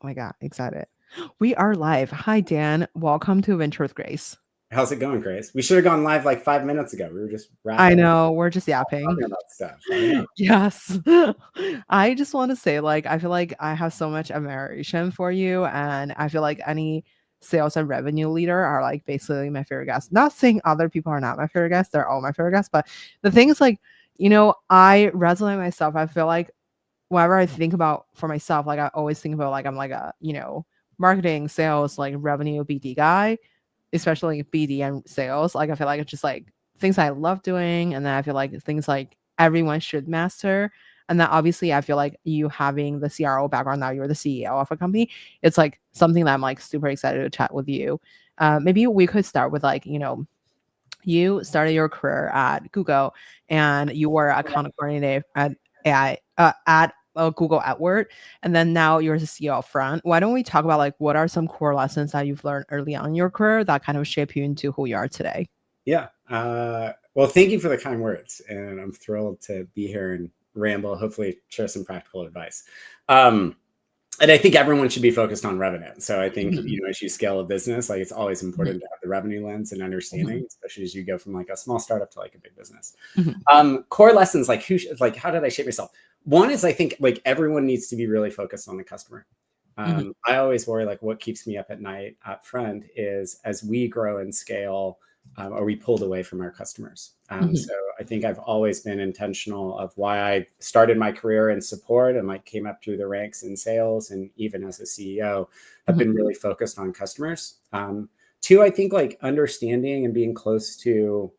Oh my God, excited. We are live. Hi, Dan. Welcome to Venture with Grace. How's it going, Grace? We should have gone live like 5 minutes ago. We were just I wrapping up know we're just yapping. talking about stuff. I know. Yes. I just want to say, like, I feel like I have so much admiration for you. And I feel like any sales and revenue leader are like basically my favorite guests. Not saying other people are not my favorite guests, they're all my favorite guests. But the thing is, like, I resonate myself. I feel like whenever I think about for myself, like I always think about like I'm like a, marketing, sales, like revenue BD guy, especially BD and sales. Like I feel like it's just like things I love doing. And then I feel like things like everyone should master. And then obviously I feel like you having the CRO background now, you're the CEO of a company. It's like something that I'm like super excited to chat with you. Maybe we could start with like, you started your career at Google and you were a account coordinator at AI at Google AdWord, and then now you're the CEO of Front. Why don't we talk about like what are some core lessons that you've learned early on in your career that kind of shape you into who you are today? Yeah. Well, thank you for the kind words. And I'm thrilled to be here and ramble, hopefully share some practical advice. And I think everyone should be focused on revenue. So I think, as you scale a business, like it's always important to have the revenue lens and understanding, especially as you go from like a small startup to like a big business. Core lessons, like how did I shape myself? One is I think like everyone needs to be really focused on the customer. I always worry like what keeps me up at night up front is as we grow and scale, are we pulled away from our customers? So I think I've always been intentional of why I started my career in support and like came up through the ranks in sales and even as a CEO, have been really focused on customers. Two, I think like understanding and being close to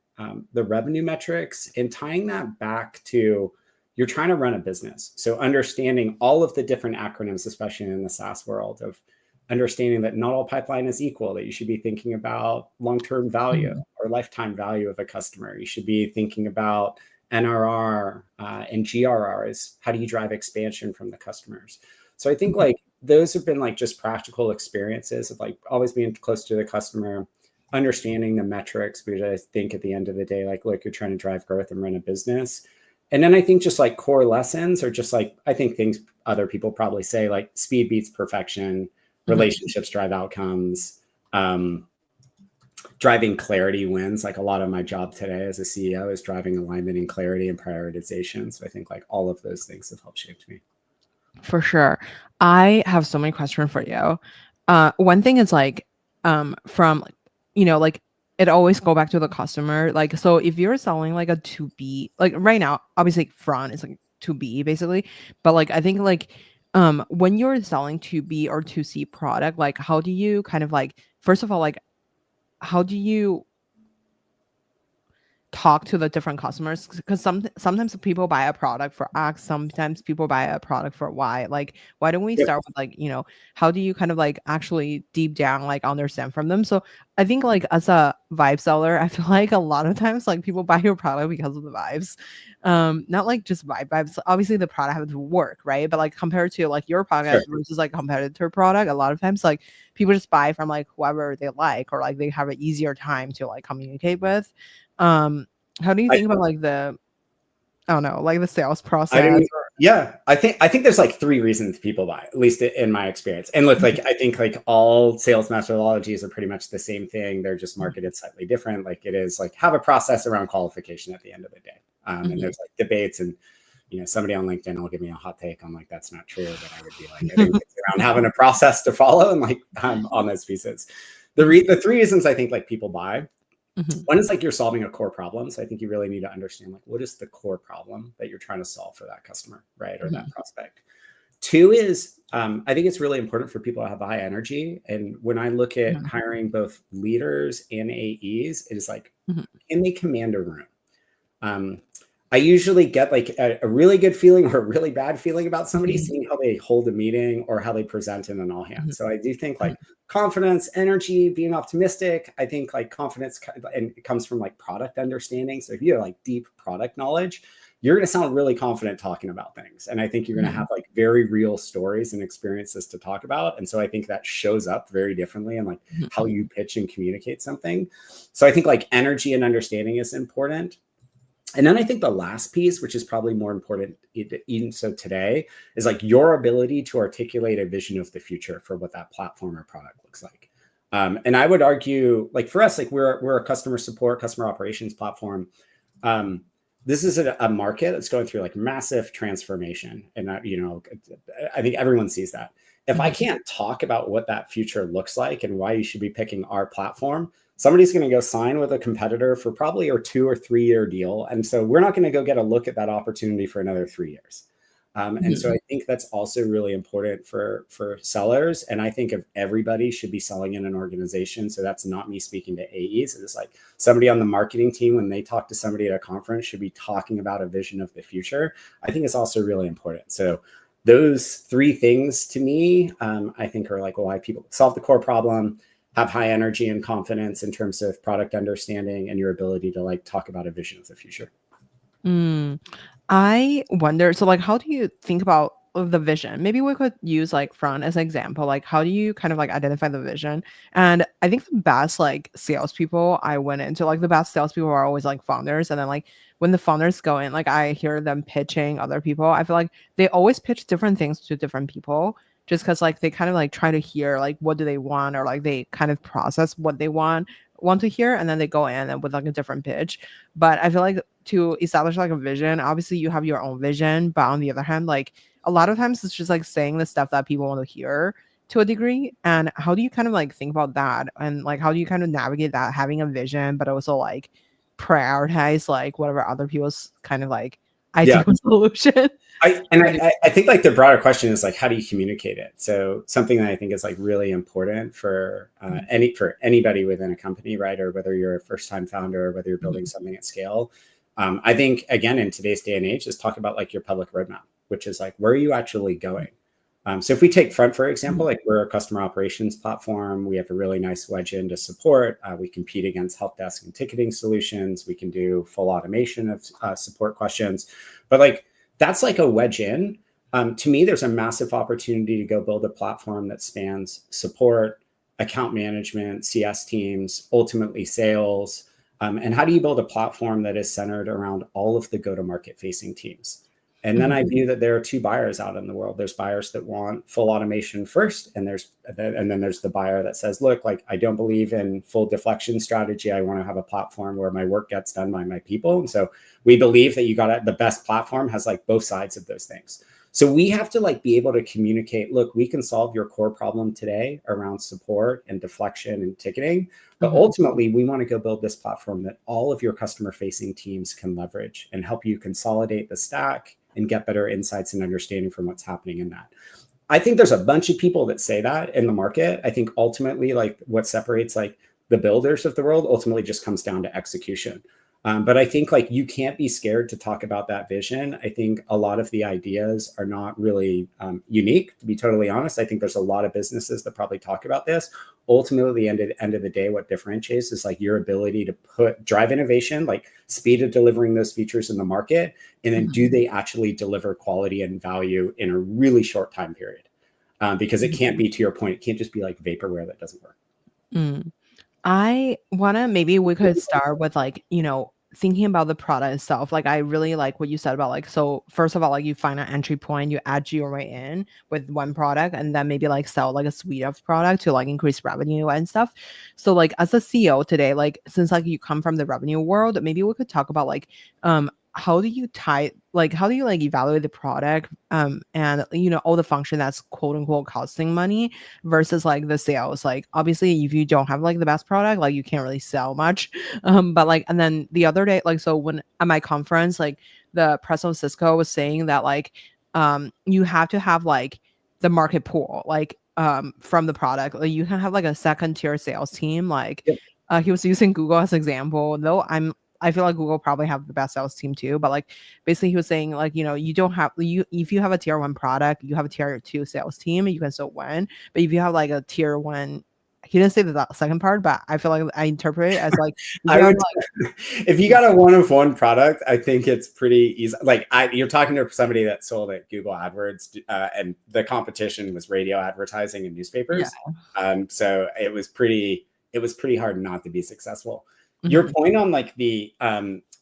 the revenue metrics and tying that back to you're trying to run a business. So understanding all of the different acronyms, especially in the SaaS world, of understanding that not all pipeline is equal, that you should be thinking about long-term value or lifetime value of a customer. You should be thinking about NRR and GRR is how do you drive expansion from the customers? So I think like those have been like just practical experiences of like always being close to the customer, understanding the metrics, because I think at the end of the day, like, look, you're trying to drive growth and run a business. And then I think just like core lessons are just like, I think things other people probably say like speed beats perfection, relationships drive outcomes, driving clarity wins. Like a lot of my job today as a CEO is driving alignment and clarity and prioritization. So I think like all of those things have helped shape me. For sure. I have so many questions for you. One thing is like, from, like it always go back to the customer. Like, so if you're selling like a 2B, like right now, obviously Front is like 2B basically. But like, I think like, when you're selling 2B or 2C product, like how do you kind of like, first of all, like, how do you talk to the different customers? Because sometimes people buy a product for X, sometimes people buy a product for Y. Like why don't we start with like, how do you kind of like actually deep down like understand from them? So I think like as a vibe seller, I feel like a lot of times like people buy your product because of the vibes, not like just vibes. Obviously the product has to work, right? But like compared to like your product versus like competitor product, a lot of times like people just buy from like whoever they like, or like they have an easier time to like communicate with. How do you think about like the, I don't know, like the sales process? I think there's like three reasons people buy, at least in my experience. And look, like I think like all sales methodologies are pretty much the same thing. They're just marketed slightly different. Like it is like have a process around qualification at the end of the day. And there's like debates and somebody on LinkedIn will give me a hot take on like that's not true, but I would be like I think it's around having a process to follow and like on those pieces. The three reasons I think like people buy. One is like you're solving a core problem. So I think you really need to understand like what is the core problem that you're trying to solve for that customer, right? Or that prospect. Two is I think it's really important for people to have high energy. And when I look at hiring both leaders and AEs, it is like, can they command a room? I usually get like a really good feeling or a really bad feeling about somebody seeing how they hold a meeting or how they present in an all hands. So I do think like confidence, energy, being optimistic. I think like confidence and it comes from like product understanding. So if you have like deep product knowledge, you're going to sound really confident talking about things. And I think you're going to have like very real stories and experiences to talk about. And so I think that shows up very differently in like how you pitch and communicate something. So I think like energy and understanding is important. And then I think the last piece, which is probably more important even so today, is like your ability to articulate a vision of the future for what that platform or product looks like. And I would argue, like for us, like we're a customer support, customer operations platform. This is a market that's going through like massive transformation, and I think everyone sees that. If I can't talk about what that future looks like and why you should be picking our platform, somebody's going to go sign with a competitor for probably a 2 or 3 year deal. And so we're not going to go get a look at that opportunity for another 3 years. And so I think that's also really important for sellers. And I think if everybody should be selling in an organization. So that's not me speaking to AEs. It's like somebody on the marketing team, when they talk to somebody at a conference, should be talking about a vision of the future. I think it's also really important. So those 3 things to me, I think are like why people solve the core problem, have high energy and confidence in terms of product understanding, and your ability to like talk about a vision of the future. I wonder, so like, how do you think about the vision? Maybe we could use like front as an example. Like, how do you kind of like identify the vision? And I think the best like salespeople I went into, like the best salespeople are always like founders. And then like when the founders go in, like I hear them pitching other people. I feel like they always pitch different things to different people just because like they kind of like try to hear like what do they want, or like they kind of process what they want to hear, and then they go in and with like a different pitch. But I feel like to establish like a vision, obviously you have your own vision, but on the other hand, like a lot of times it's just like saying the stuff that people want to hear to a degree. And how do you kind of like think about that, and like how do you kind of navigate that, having a vision but also like prioritize like whatever other people's kind of like ideal solution? I think like the broader question is like, how do you communicate it? So something that I think is like really important for anybody within a company, right? Or whether you're a first time founder, or whether you're building something at scale. I think again, in today's day and age, is talk about like your public roadmap, which is like, where are you actually going? So if we take Front, for example, like we're a customer operations platform, we have a really nice wedge into support. We compete against help desk and ticketing solutions. We can do full automation of support questions, but like, that's like a wedge in. To me, there's a massive opportunity to go build a platform that spans support, account management, CS teams, ultimately sales. And how do you build a platform that is centered around all of the go-to-market facing teams? And then I view that there are 2 buyers out in the world. There's buyers that want full automation first, and then there's the buyer that says, look, like I don't believe in full deflection strategy. I want to have a platform where my work gets done by my people. And so we believe that the best platform has like both sides of those things. So we have to like be able to communicate, look, we can solve your core problem today around support and deflection and ticketing, but ultimately we want to go build this platform that all of your customer facing teams can leverage and help you consolidate the stack and get better insights and understanding from what's happening in that. I think there's a bunch of people that say that in the market. I think ultimately like what separates like the builders of the world ultimately just comes down to execution. But I think like you can't be scared to talk about that vision. I think a lot of the ideas are not really unique, to be totally honest. I think there's a lot of businesses that probably talk about this. Ultimately, at the end of the day, what differentiates is like your ability to drive innovation, like speed of delivering those features in the market, and then do they actually deliver quality and value in a really short time period? Because it can't be, to your point, it can't just be like vaporware that doesn't work. I wanna, maybe we could start with like, thinking about the product itself. Like I really like what you said about like, so first of all, like you find an entry point, you add your way in with one product, and then maybe like sell like a suite of product to like increase revenue and stuff. So like as a CEO today, like since like you come from the revenue world, maybe we could talk about like how do you like evaluate the product and all the function that's quote unquote costing money versus like the sales. Like obviously if you don't have like the best product, like you can't really sell much. But like, and then the other day, like so when at my conference, like the president of Cisco was saying that like you have to have like the market pool like from the product. Like you can have like a second tier sales team. Like he was using Google as an example, though I feel like Google probably have the best sales team too, but like basically he was saying like, you don't have if you have a tier 1 product, you have a tier 2 sales team, you can still win. But if you have like a tier 1, he didn't say the second part, but I feel like I interpret it as like, if you got a 1 of 1 product, I think it's pretty easy. Like you're talking to somebody that sold at Google AdWords, and the competition was radio advertising and newspapers. So it was pretty hard not to be successful. Your point on like the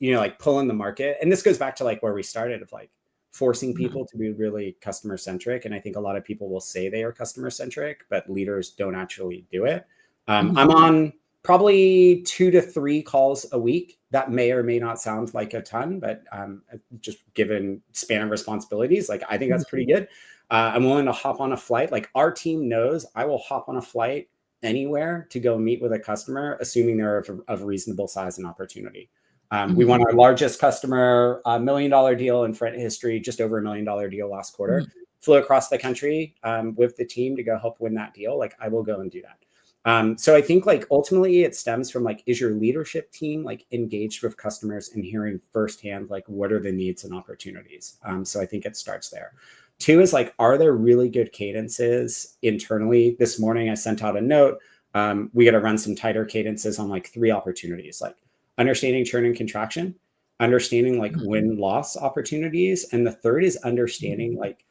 like pulling the market. And this goes back to like where we started of like forcing people to be really customer centric. And I think a lot of people will say they are customer centric, but leaders don't actually do it. I'm on probably 2 to 3 calls a week. That may or may not sound like a ton, but just given span of responsibilities, like I think that's pretty good. I'm willing to hop on a flight. Like our team knows I will hop on a flight anywhere to go meet with a customer, assuming they're of reasonable size and opportunity. We won our largest customer, $1 million deal in Front history, just over $1 million deal last quarter. Flew across the country with the team to go help win that deal. Like I will go and do that. So I think like ultimately it stems from like, is your leadership team like engaged with customers and hearing firsthand, like what are the needs and opportunities? So I think it starts there. 2 is like, are there really good cadences internally? This morning I sent out a note. We got to run some tighter cadences on like 3 opportunities, like understanding churn and contraction, understanding like win-loss opportunities. And the third is understanding like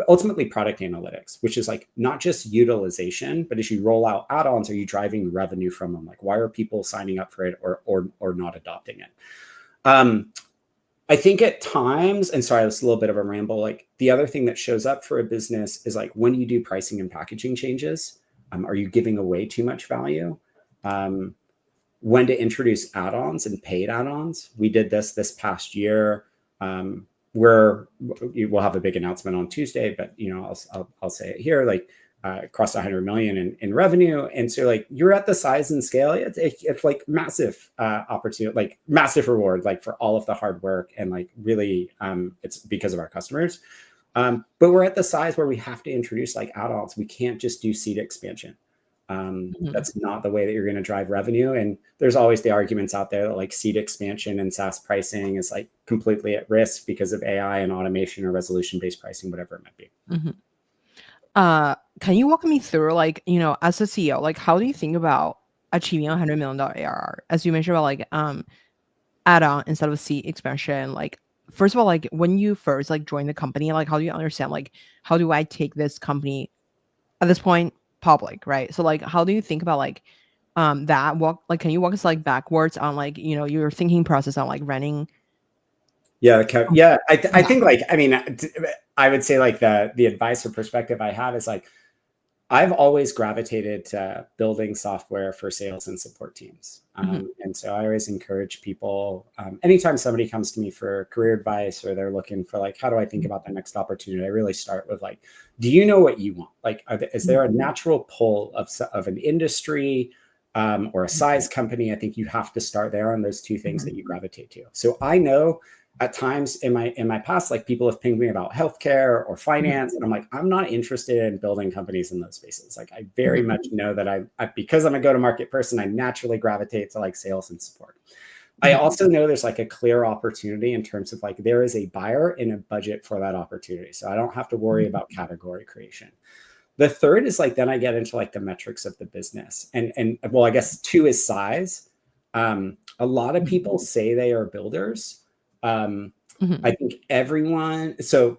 ultimately product analytics, which is like not just utilization, but as you roll out add-ons, are you driving revenue from them? Like why are people signing up for it or not adopting it? I think at times, and sorry, that's a little bit of a ramble, like the other thing that shows up for a business is like when you do pricing and packaging changes, are you giving away too much value? When to introduce add-ons and paid add-ons. We did this past year. We'll have a big announcement on Tuesday, but I'll say it here, like crossed 100 million in revenue. And so like you're at the size and scale, it's like massive opportunity, like massive reward, like for all of the hard work. And like really it's because of our customers. But we're at the size where we have to introduce like add-ons. We can't just do seat expansion. That's not the way that you're going to drive revenue. And there's always the arguments out there that like seat expansion and SaaS pricing is like completely at risk because of AI and automation or resolution-based pricing, whatever it might be. Can you walk me through like, as a CEO, like how do you think about achieving $100 million ARR? As you mentioned about like add-on instead of seat expansion, like first of all, like when you first like join the company, like how do you understand like how do I take this company at this point public, right? So like how do you think about like that walk, like can you walk us like backwards on like your thinking process on like running? I think like I would say like the advice or perspective I have is like I've always gravitated to building software for sales and support teams. And so I always encourage people, anytime somebody comes to me for career advice or they're looking for like, how do I think about the next opportunity? I really start with like, do you know what you want? Like, is there a natural pull of an industry or a size company? I think you have to start there on those 2 things that you gravitate to. So I know at times in my past, like people have pinged me about healthcare or finance, and I'm like, I'm not interested in building companies in those spaces. Like I very much know that I because I'm a go-to-market person, I naturally gravitate to like sales and support. I also know there's like a clear opportunity in terms of like there is a buyer and a budget for that opportunity. So I don't have to worry about category creation. The third is like, then I get into like the metrics of the business. And well, I guess 2 is size. A lot of people say they are builders. I think everyone, so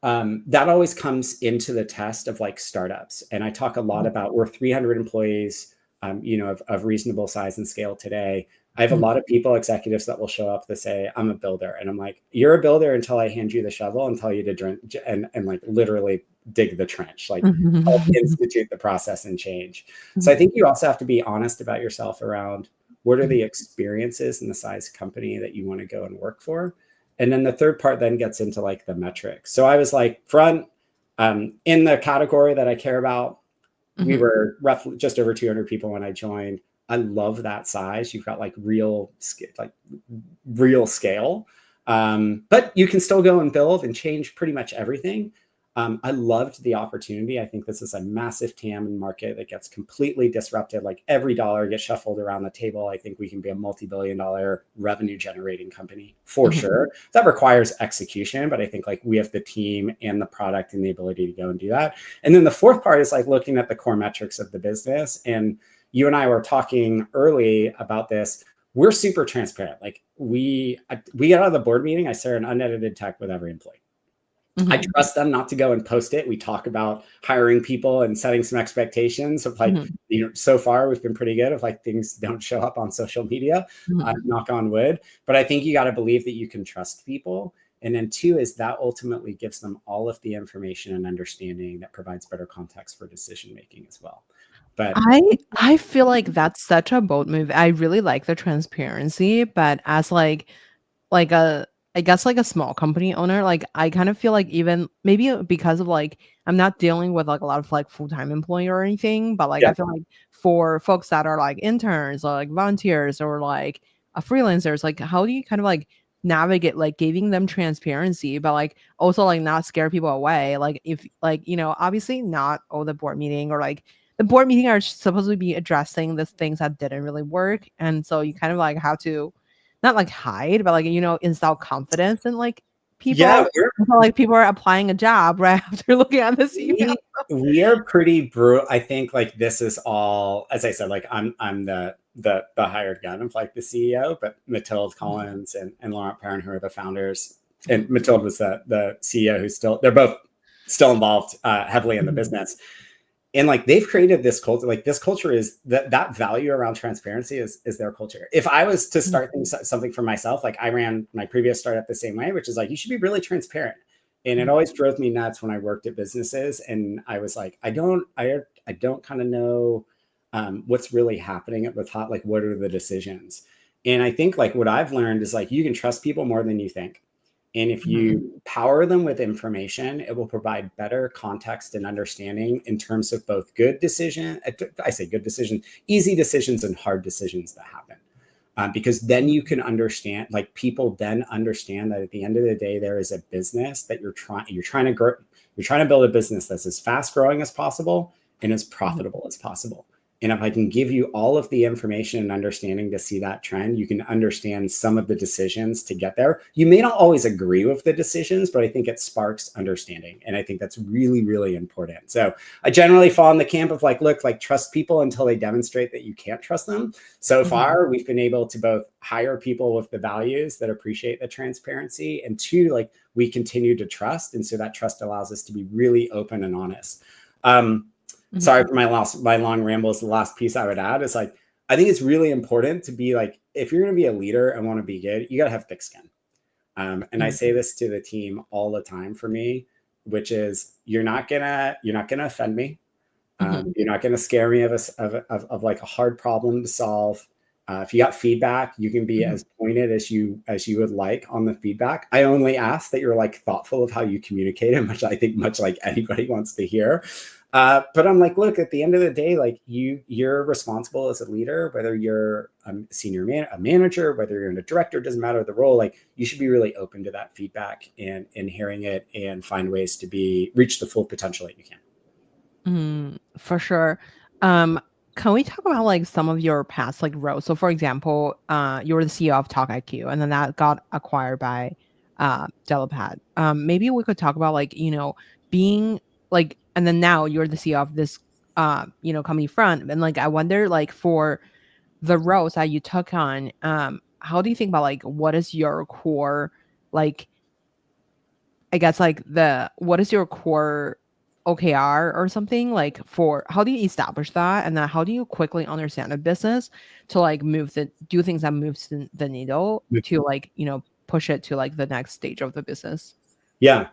that always comes into the test of like startups. And I talk a lot about we're 300 employees, of reasonable size and scale today. I have a lot of people, executives that will show up that say, I'm a builder. And I'm like, you're a builder until I hand you the shovel and tell you to drink and like literally dig the trench, like help institute the process and change. So I think you also have to be honest about yourself around what are the experiences and the size company that you want to go and work for? And then the third part then gets into like the metrics. So I was like front in the category that I care about. We were roughly just over 200 people when I joined. I love that size. You've got like real scale, but you can still go and build and change pretty much everything. I loved the opportunity. I think this is a massive TAM and market that gets completely disrupted. Like every dollar gets shuffled around the table. I think we can be a multi-billion-dollar revenue generating company for sure. That requires execution, but I think like we have the team and the product and the ability to go and do that. And then the fourth part is like looking at the core metrics of the business. And you and I were talking early about this. We're super transparent. Like we get out of the board meeting, I share an unedited tech with every employee. I Mhm. trust them not to go and post it. We talk about hiring people and setting some expectations of like, Mhm. so far we've been pretty good if like things don't show up on social media, Mhm. knock on wood. But I think you got to believe that you can trust people. And then two is that ultimately gives them all of the information and understanding that provides better context for decision making as well. But I feel like that's such a bold move. I really like the transparency, but as like a I guess like a small company owner, like I kind of feel like even maybe because of like I'm not dealing with like a lot of like full-time employee or anything, but like yeah, I feel like for folks that are like interns or like volunteers or like freelancers, like how do you kind of like navigate like giving them transparency, but like also like not scare people away? Like if like obviously not all the board meeting or like the board meeting are supposed to be addressing the things that didn't really work, and so you kind of like have to not like hide, but like, install confidence in like yeah, people. So like people are applying a job right after looking at this email. we are pretty brutal. I think like this is all, as I said, like I'm the hired gun of like the CEO, but Mathilde Collins and Laurent Perrin, who are the founders, and Mathilde was the CEO who's still, they're both still involved heavily in the Mhm. business. And like they've created this culture, like this culture is that value around transparency is their culture. If I was to Mhm. start something for myself, like I ran my previous startup the same way, which is like you should be really transparent. And it Mhm. always drove me nuts when I worked at businesses, and I was like, I don't kind of know what's really happening at the top. Like, what are the decisions? And I think like what I've learned is like you can trust people more than you think. And if Mhm. you power them with information, it will provide better context and understanding in terms of both good decision. I say good decision, easy decisions and hard decisions that happen. Because then you can understand, like people then understand that at the end of the day, there is a business that you're trying to grow, you're trying to build a business that's as fast growing as possible and as Mhm. profitable as possible. And if I can give you all of the information and understanding to see that trend, you can understand some of the decisions to get there. You may not always agree with the decisions, but I think it sparks understanding. And I think that's really, really important. So I generally fall in the camp of like, look, like trust people until they demonstrate that you can't trust them. So Mhm. far, we've been able to both hire people with the values that appreciate the transparency, and two, like we continue to trust. And so that trust allows us to be really open and honest. Um, Sorry Mhm. for my long rambles. The last piece I would add is like I think it's really important to be like, if you're going to be a leader and want to be good, you got to have thick skin. And I Mhm. say this to the team all the time for me, which is you're not gonna offend me. Mhm. You're not going to scare me of like a hard problem to solve. If you got feedback, you can be Mhm. as pointed as you would like on the feedback. I only ask that you're like thoughtful of how you communicate it, which I think much like anybody wants to hear. But I'm like, look, at the end of the day, like you're responsible as a leader, whether you're a manager, whether you're a director, doesn't matter the role. Like you should be really open to that feedback and hearing it and find ways to reach the full potential that you can. For sure. Um, can we talk about like some of your past like roles? So for example, you were the CEO of Talk IQ, and then that got acquired by Dialpad. Maybe we could talk about like, being like, and then now you're the CEO of this company front. And like I wonder like for the roles that you took on, how do you think about like what is your core like I guess like the what is your core OKR or something like for how do you establish that, and then how do you quickly understand a business to like do things that moves the needle to like push it to like the next stage of the business. Yeah.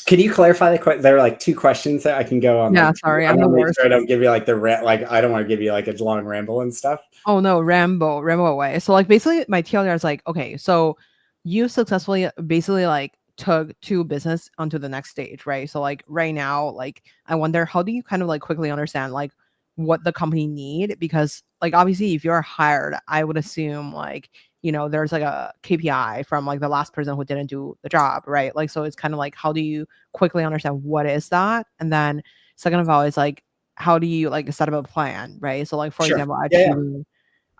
Can you clarify there are like two questions that I can go on Yeah, like sorry, I I'm the want to make worst. sure I don't give you like like I don't want to give you like a long ramble and stuff. Oh no, ramble away. So like basically my TLDR is like, okay, so you successfully basically like took two business onto the next stage, right? So like right now, like I wonder how do you kind of like quickly understand like what the company need? Because like obviously if you're hired, I would assume like, there's like a KPI from like the last person who didn't do the job, right? Like so it's kind of like how do you quickly understand what is that? And then second of all is like how do you like set up a plan, right? So like for Sure. example, Yeah, yeah. achieving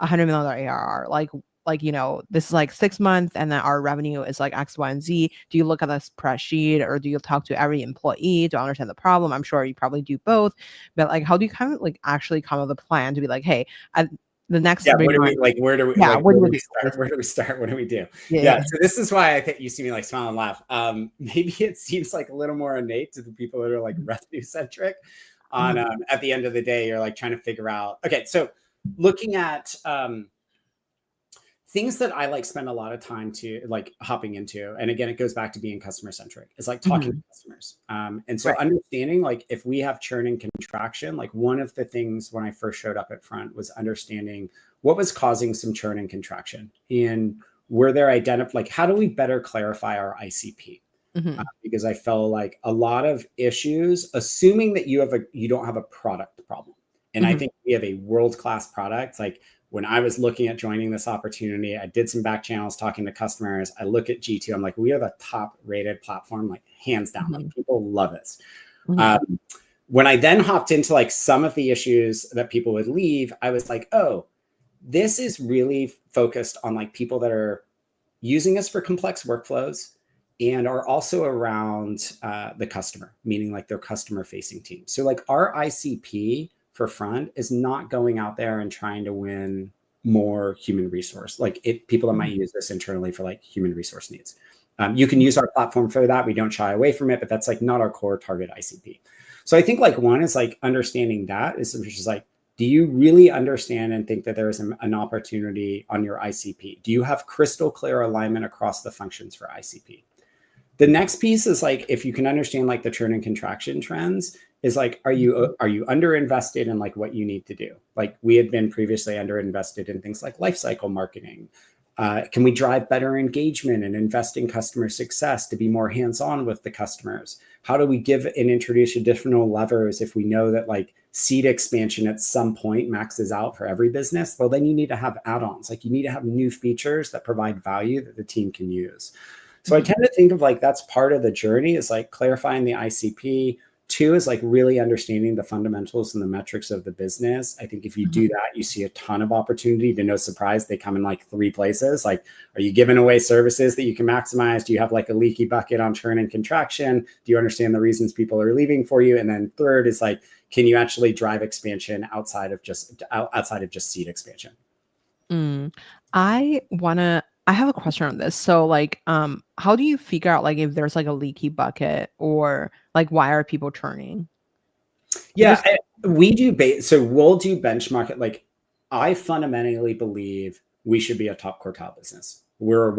$100 million ARR, like this is like 6 months, and then our revenue is like X, Y, and Z. Do you look at the spreadsheet, or do you talk to every employee to understand the problem? I'm sure you probably do both, but like, how do you kind of like actually come up with a plan to be like, hey, the next Yeah, 3 what do we months. like? Where do we Yeah, like? what Where do do we we do, start? Where do basically? we start? What do we do? Yeah, Yeah. so this is why I think you see me like smile and laugh. Maybe it seems like a little more innate to the people that are like revenue centric. On Mhm, at the end of the day, you're like trying to figure out. Okay, so looking at things that I like spend a lot of time to like hopping into, and again, it goes back to being customer centric. Is like talking to mhm, customers, and so right. understanding like if we have churn and contraction, like one of the things when I first showed up at Front was understanding what was causing some churn and contraction, and were there identified like how do we better clarify our ICP? Mhm, Because I felt like a lot of issues, assuming that you don't have a product problem. And I mhm, think we have a world-class product. Like when I was looking at joining this opportunity, I did some back channels talking to customers. I look at G2, I'm like, we are the top rated platform, like hands down. Like mhm, people love us. mhm, Um, when I then hopped into like some of the issues that people would leave, I was like, oh, this is really focused on like people that are using us for complex workflows and are also around the customer, meaning like their customer facing team. So like our ICP for Front is not going out there and trying to win more human resource. Like people that might mhm, use this internally for like human resource needs. You can use our platform for that. We don't shy away from it, but that's like not our core target ICP. So I think like one is like understanding that is just like, do you really understand and think that there is an opportunity on your ICP? Do you have crystal clear alignment across the functions for ICP? The next piece is like if you can understand like the churn and contraction trends is like are you under invested in like what you need to do? Like we had been previously under invested in things like lifecycle marketing. Can we drive better engagement and invest in customer success to be more hands-on with the customers? How do we give and introduce additional levers if we know that like seat expansion at some point maxes out for every business? Well, then you need to have add-ons. Like you need to have new features that provide value that the team can use. So I mhm, tend to think of like that's part of the journey is like clarifying the ICP. Two is like really understanding the fundamentals and the metrics of the business. I think if you do mhm, that, you see a ton of opportunity. To no surprise, they come in like 3 places. Like, are you giving away services that you can maximize? Do you have like a leaky bucket on churn and contraction? Do you understand the reasons people are leaving for you? And then third is like, can you actually drive expansion outside of just seat expansion? mm. I have a question on this. So, like, how do you figure out, like, if there's, like, a leaky bucket or, like, why are people churning? Yeah, Because we do so we'll do benchmark it. Like I fundamentally believe we should be a top quartile business. We're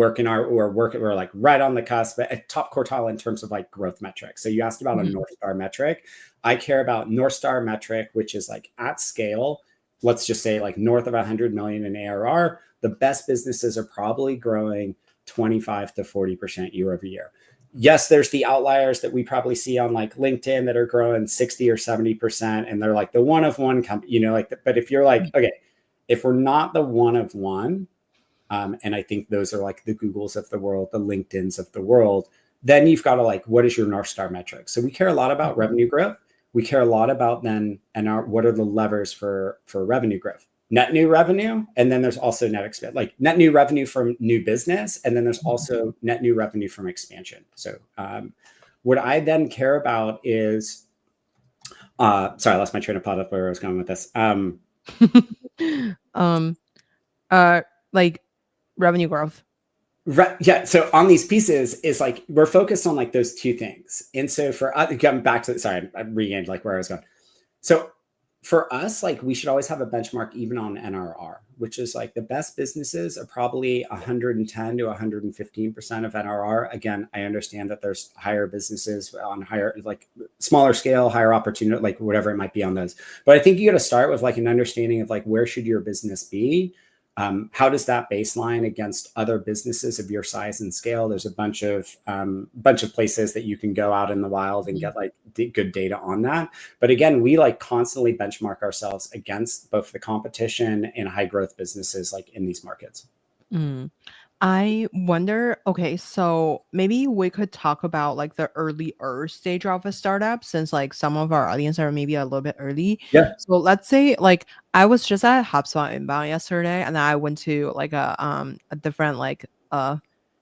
like right on the cusp, but a top quartile in terms of like growth metrics. So you asked about a Mhm, North Star metric. I care about North Star metric, which is like at scale. Let's just say like north of 100 million in ARR. The best businesses are probably growing 25 to 40% year over year. Yes, there's the outliers that we probably see on like LinkedIn that are growing 60 or 70%. And they're like the one of one company, but if you're like, mhm, okay, if we're not the one of one, and I think those are like the Googles of the world, the LinkedIns of the world, then you've got to like, what is your North Star metric? So we care a lot about mhm, revenue growth. We care a lot about then, and what are the levers for revenue growth? Net new revenue, and then there's also net expand, like net new revenue from new business, and then there's mhm. also net new revenue from expansion. So what I then care about is, sorry, I lost my train of thought of where I was going with this. Um, uh, like, revenue growth. Right. Yeah. So on these pieces is like we're focused on like those two things. And so for us, coming back to sorry, I regained like where I was going. So for us, like we should always have a benchmark even on NRR, which is like the best businesses are probably 110 to 115% of NRR. Again, I understand that there's higher businesses on higher, like smaller scale, higher opportunity, like whatever it might be on those. But I think you got to start with like an understanding of like where should your business be. How does that baseline against other businesses of your size and scale? There's a bunch of places that you can go out in the wild and Mhm. get like good data on that. But again, we like constantly benchmark ourselves against both the competition and high growth businesses like in these markets. Mm. I wonder, okay, so maybe we could talk about like the earlier stage of a startup since like some of our audience are maybe a little bit early. Yeah. So let's say like I was just at HubSpot inbound yesterday and I went to like a different like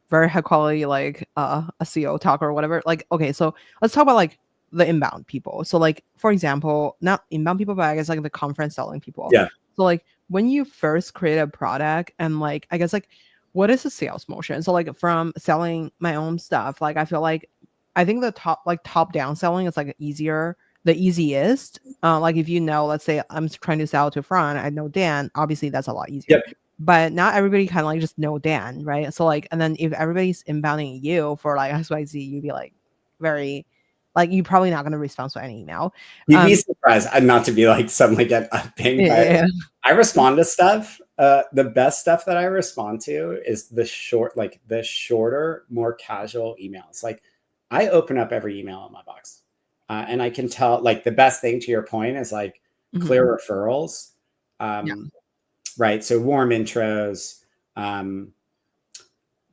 very high quality like a CEO talk or whatever. Like okay, so let's talk about like the inbound people. So like for example, not inbound people, but I guess like the conference selling people. Yeah. So like when you first create a product and like I guess like what is the sales motion? So like from selling my own stuff, like I feel like I think the top down selling is like the easiest. Like if you know, let's say I'm trying to sell to Fran, I know Dan, obviously that's a lot easier. Yep. But not everybody kind of like just know Dan, right? So like, and then if everybody's inbounding you for like XYZ, you'd be like very like you're probably not going to respond to any email. You'd be surprised, not to be like suddenly get pinged, but I respond to stuff. The best stuff that I respond to is the shorter, more casual emails. Like I open up every email in my box, and I can tell like the best thing to your point is like clear referrals, right? So warm intros.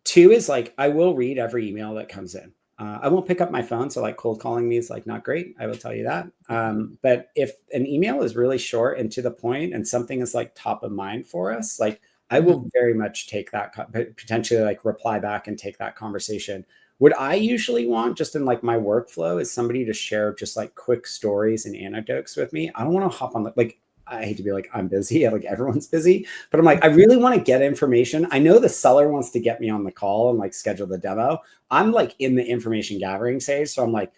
Two is like I will read every email that comes in. I won't pick up my phone. So like cold calling me is like not great. I will tell you that. But if an email is really short and to the point and something is like top of mind for us, like I will very much take that, potentially like reply back and take that conversation. What I usually want just in like my workflow is somebody to share just like quick stories and anecdotes with me. I don't want to hop on like, I hate to be like, I'm busy. Like everyone's busy, but I'm like, I really want to get information. I know the seller wants to get me on the call and like schedule the demo. I'm like in the information gathering stage. So I'm like,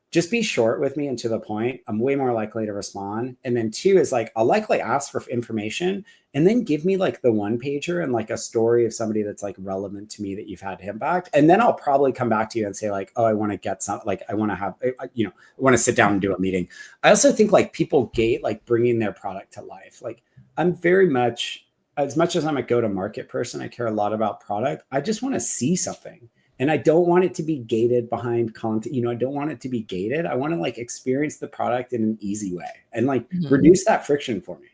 just be short with me and to the point. I'm way more likely to respond. And then two is like, I'll likely ask for information and then give me like the one pager and like a story of somebody that's like relevant to me that you've had impact. And then I'll probably come back to you and say like, oh, I want to get some, like, I want to have, I want to sit down and do a meeting. I also think like people gate like bringing their product to life. Like I'm very much, as much as I'm a go-to-market person, I care a lot about product. I just want to see something. And I don't want it to be gated behind content. I don't want it to be gated. I want to like experience the product in an easy way and like reduce that friction for me.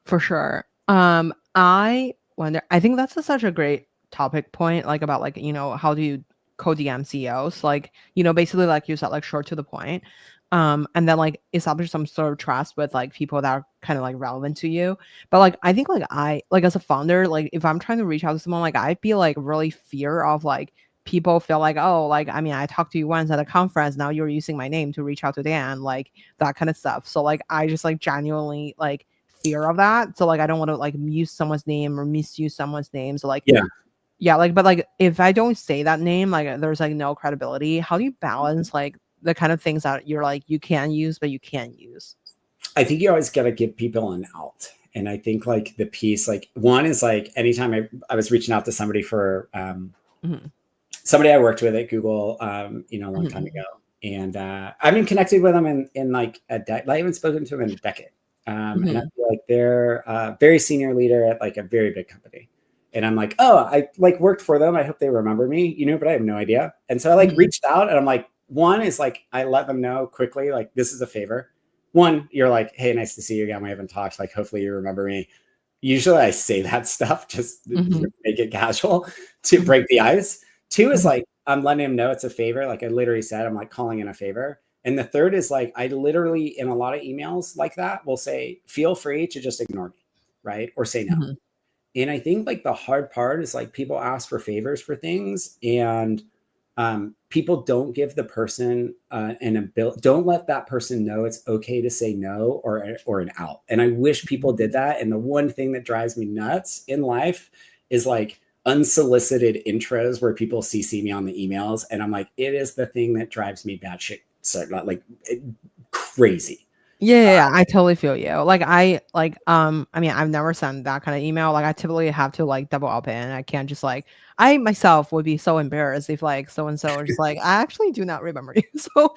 For sure. I wonder, I think that's such a great topic point, like about like, how do you co-DM CEOs? Like, basically like you said, like short to the point. And then like establish some sort of trust with like people that are kind of like relevant to you. But like I think like as a founder, like if I'm trying to reach out to someone, like I'd be like really fear of like people feel like, oh, like I mean I talked to you once at a conference, now you're using my name to reach out to Dan, like that kind of stuff. So like I just like genuinely like fear of that. So like I don't want to like use someone's name or misuse someone's name. So like like but like if I don't say that name, like there's like no credibility. How do you balance like the kind of things that you're like you can use but you can't use? I think you always got to give people an out. And I think like the piece, like one is like anytime I was reaching out to somebody for somebody I worked with at Google, a long time ago. And I've been connected with them in like I haven't spoken to them in a decade. And I feel like they're a very senior leader at like a very big company. And I'm like, oh, I like worked for them. I hope they remember me, but I have no idea. And so I like reached out and I'm like, one is like, I let them know quickly, like, this is a favor. One, you're like, hey, nice to see you again. We haven't talked. Like, hopefully you remember me. Usually I say that stuff just to make it casual to break the ice. Two is like, I'm letting him know it's a favor. Like I literally said, I'm like calling in a favor. And the third is like, I literally in a lot of emails like that will say, feel free to just ignore me, right? Or say no. And I think like the hard part is like people ask for favors for things and people don't give the person an ability, don't let that person know it's okay to say no or an out. And I wish people did that. And the one thing that drives me nuts in life is like unsolicited intros where people CC me on the emails. And I'm like, it is the thing that drives me batshit. So like crazy. Yeah, I totally feel you. Like I mean I've never sent that kind of email. Like I typically have to like double up in. I can't just like I myself would be so embarrassed if like so and so is just like I actually do not remember you. So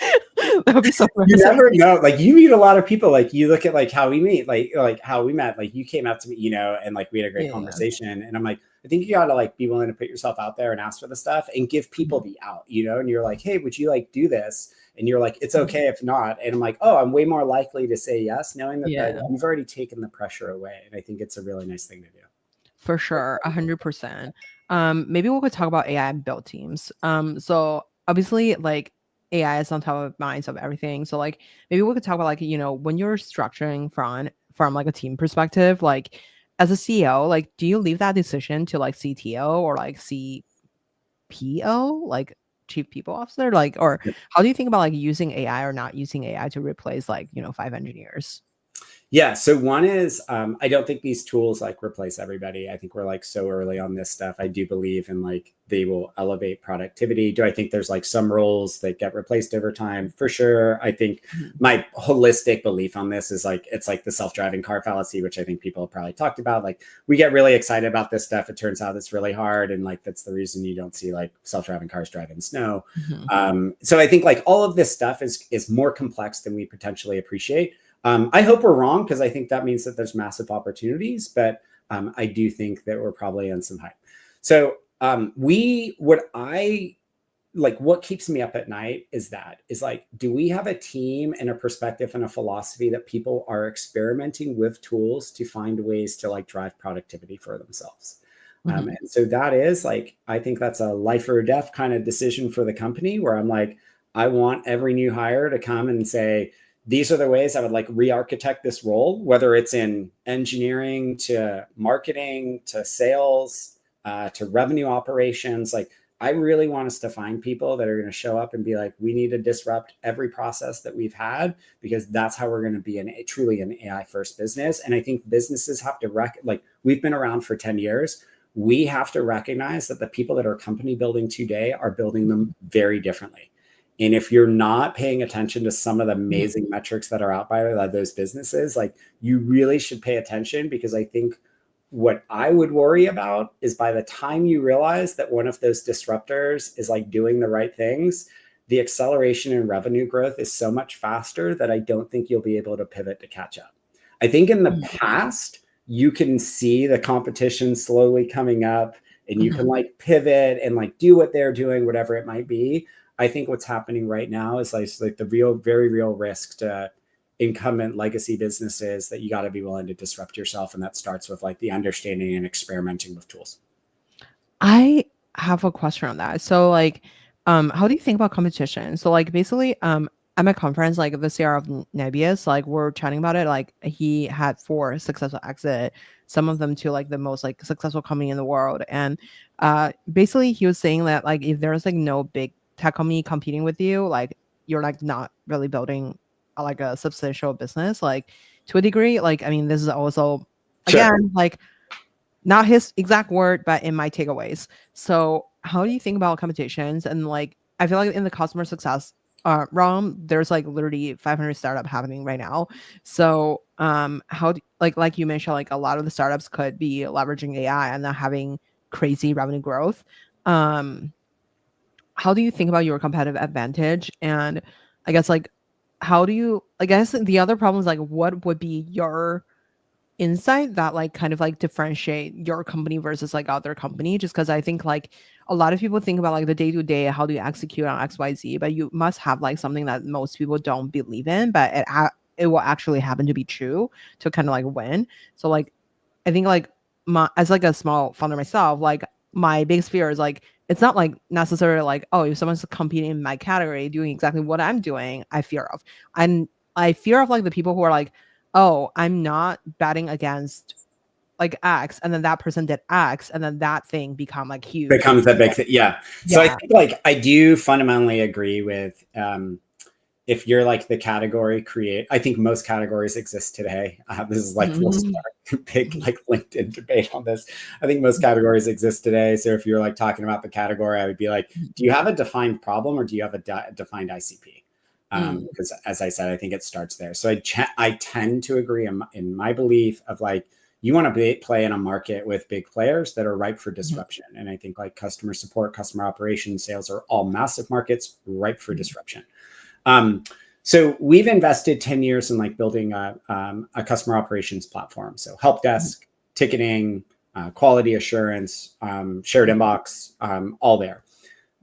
that would be so you never know. Like you meet a lot of people. Like you look at like how we meet, like how we met. Like you came up to me, and like we had a great conversation. And I'm like, I think you gotta like be willing to put yourself out there and ask for the stuff and give people the out, and you're like, hey, would you like do this? And you're like, it's okay if not. And I'm like, oh, I'm way more likely to say yes, knowing that you've already taken the pressure away. And I think it's a really nice thing to do. For sure, 100%. Maybe we could talk about AI and build teams. So obviously, like AI is on top of minds of everything. So like maybe we could talk about like when you're structuring from like a team perspective, like as a CEO, like do you leave that decision to like CTO or like CPO, like chief people officer, like, or how do you think about like using AI or not using AI to replace like 5 engineers? Yeah. So one is, I don't think these tools like replace everybody. I think we're like so early on this stuff. I do believe in like they will elevate productivity. Do I think there's like some roles that get replaced over time? For sure. I think my holistic belief on this is like, it's like the self-driving car fallacy, which I think people have probably talked about. Like we get really excited about this stuff. It turns out it's really hard. And like, that's the reason you don't see like self-driving cars drive in snow. So I think like all of this stuff is more complex than we potentially appreciate. I hope we're wrong because I think that means that there's massive opportunities, but I do think that we're probably in some hype. So what keeps me up at night is like, do we have a team and a perspective and a philosophy that people are experimenting with tools to find ways to like drive productivity for themselves? And so that is like, I think that's a life or death kind of decision for the company where I'm like, I want every new hire to come and say, these are the ways I would like re-architect this role, whether it's in engineering to marketing to sales to revenue operations. Like I really want us to find people that are going to show up and be like, we need to disrupt every process that we've had because that's how we're going to be truly an AI first business. And I think businesses have to like we've been around for 10 years. We have to recognize that the people that are company building today are building them very differently. And if you're not paying attention to some of the amazing metrics that are out by those businesses, like you really should pay attention because I think what I would worry about is by the time you realize that one of those disruptors is like doing the right things, the acceleration in revenue growth is so much faster that I don't think you'll be able to pivot to catch up. I think in the past, you can see the competition slowly coming up and you can like pivot and like do what they're doing, whatever it might be. I think what's happening right now is like the very real risk to incumbent legacy businesses that you got to be willing to disrupt yourself. And that starts with like the understanding and experimenting with tools. I have a question on that. So like, how do you think about competition? So like basically, I'm at a conference like the CR of Nebius, like we're chatting about it. Like he had 4 successful exit, some of them to like the most like successful company in the world. And basically he was saying that like if there's like no big tech company competing with you, like you're like not really building like a substantial business, like to a degree. Like I mean, this is also again like not his exact word, but in my takeaways. So how do you think about competitions? And like I feel like in the customer success realm, there's like literally 500 startup happening right now. So how do, like you mentioned, like a lot of the startups could be leveraging AI and not having crazy revenue growth. How do you think about your competitive advantage? And I guess like how do you, I guess the other problem is like what would be your insight that like kind of like differentiate your company versus like other company? Just because I think like a lot of people think about like the day-to-day, how do you execute on XYZ, but you must have like something that most people don't believe in, but it will actually happen to be true to kind of like win. So like I think like as like a small founder myself, like my biggest fear is like it's not like necessarily like, oh, if someone's competing in my category doing exactly what I'm doing, I fear of. And I fear of like the people who are like, oh, I'm not batting against like X, and then that person did X, and then that thing become like huge. Becomes a big thing. Yeah. So I think like I do fundamentally agree with if you're like the category create, I think most categories exist today. This is like big like LinkedIn debate on this. I think most categories exist today. So if you're like talking about the category, I would be like, do you have a defined problem or do you have a defined ICP? Because as I said, I think it starts there. So I tend to agree in my belief of like, you want to play in a market with big players that are ripe for disruption. And I think like customer support, customer operations, sales are all massive markets ripe for disruption. So we've invested 10 years in like building a customer operations platform. So help desk, ticketing, quality assurance, shared inbox, all there.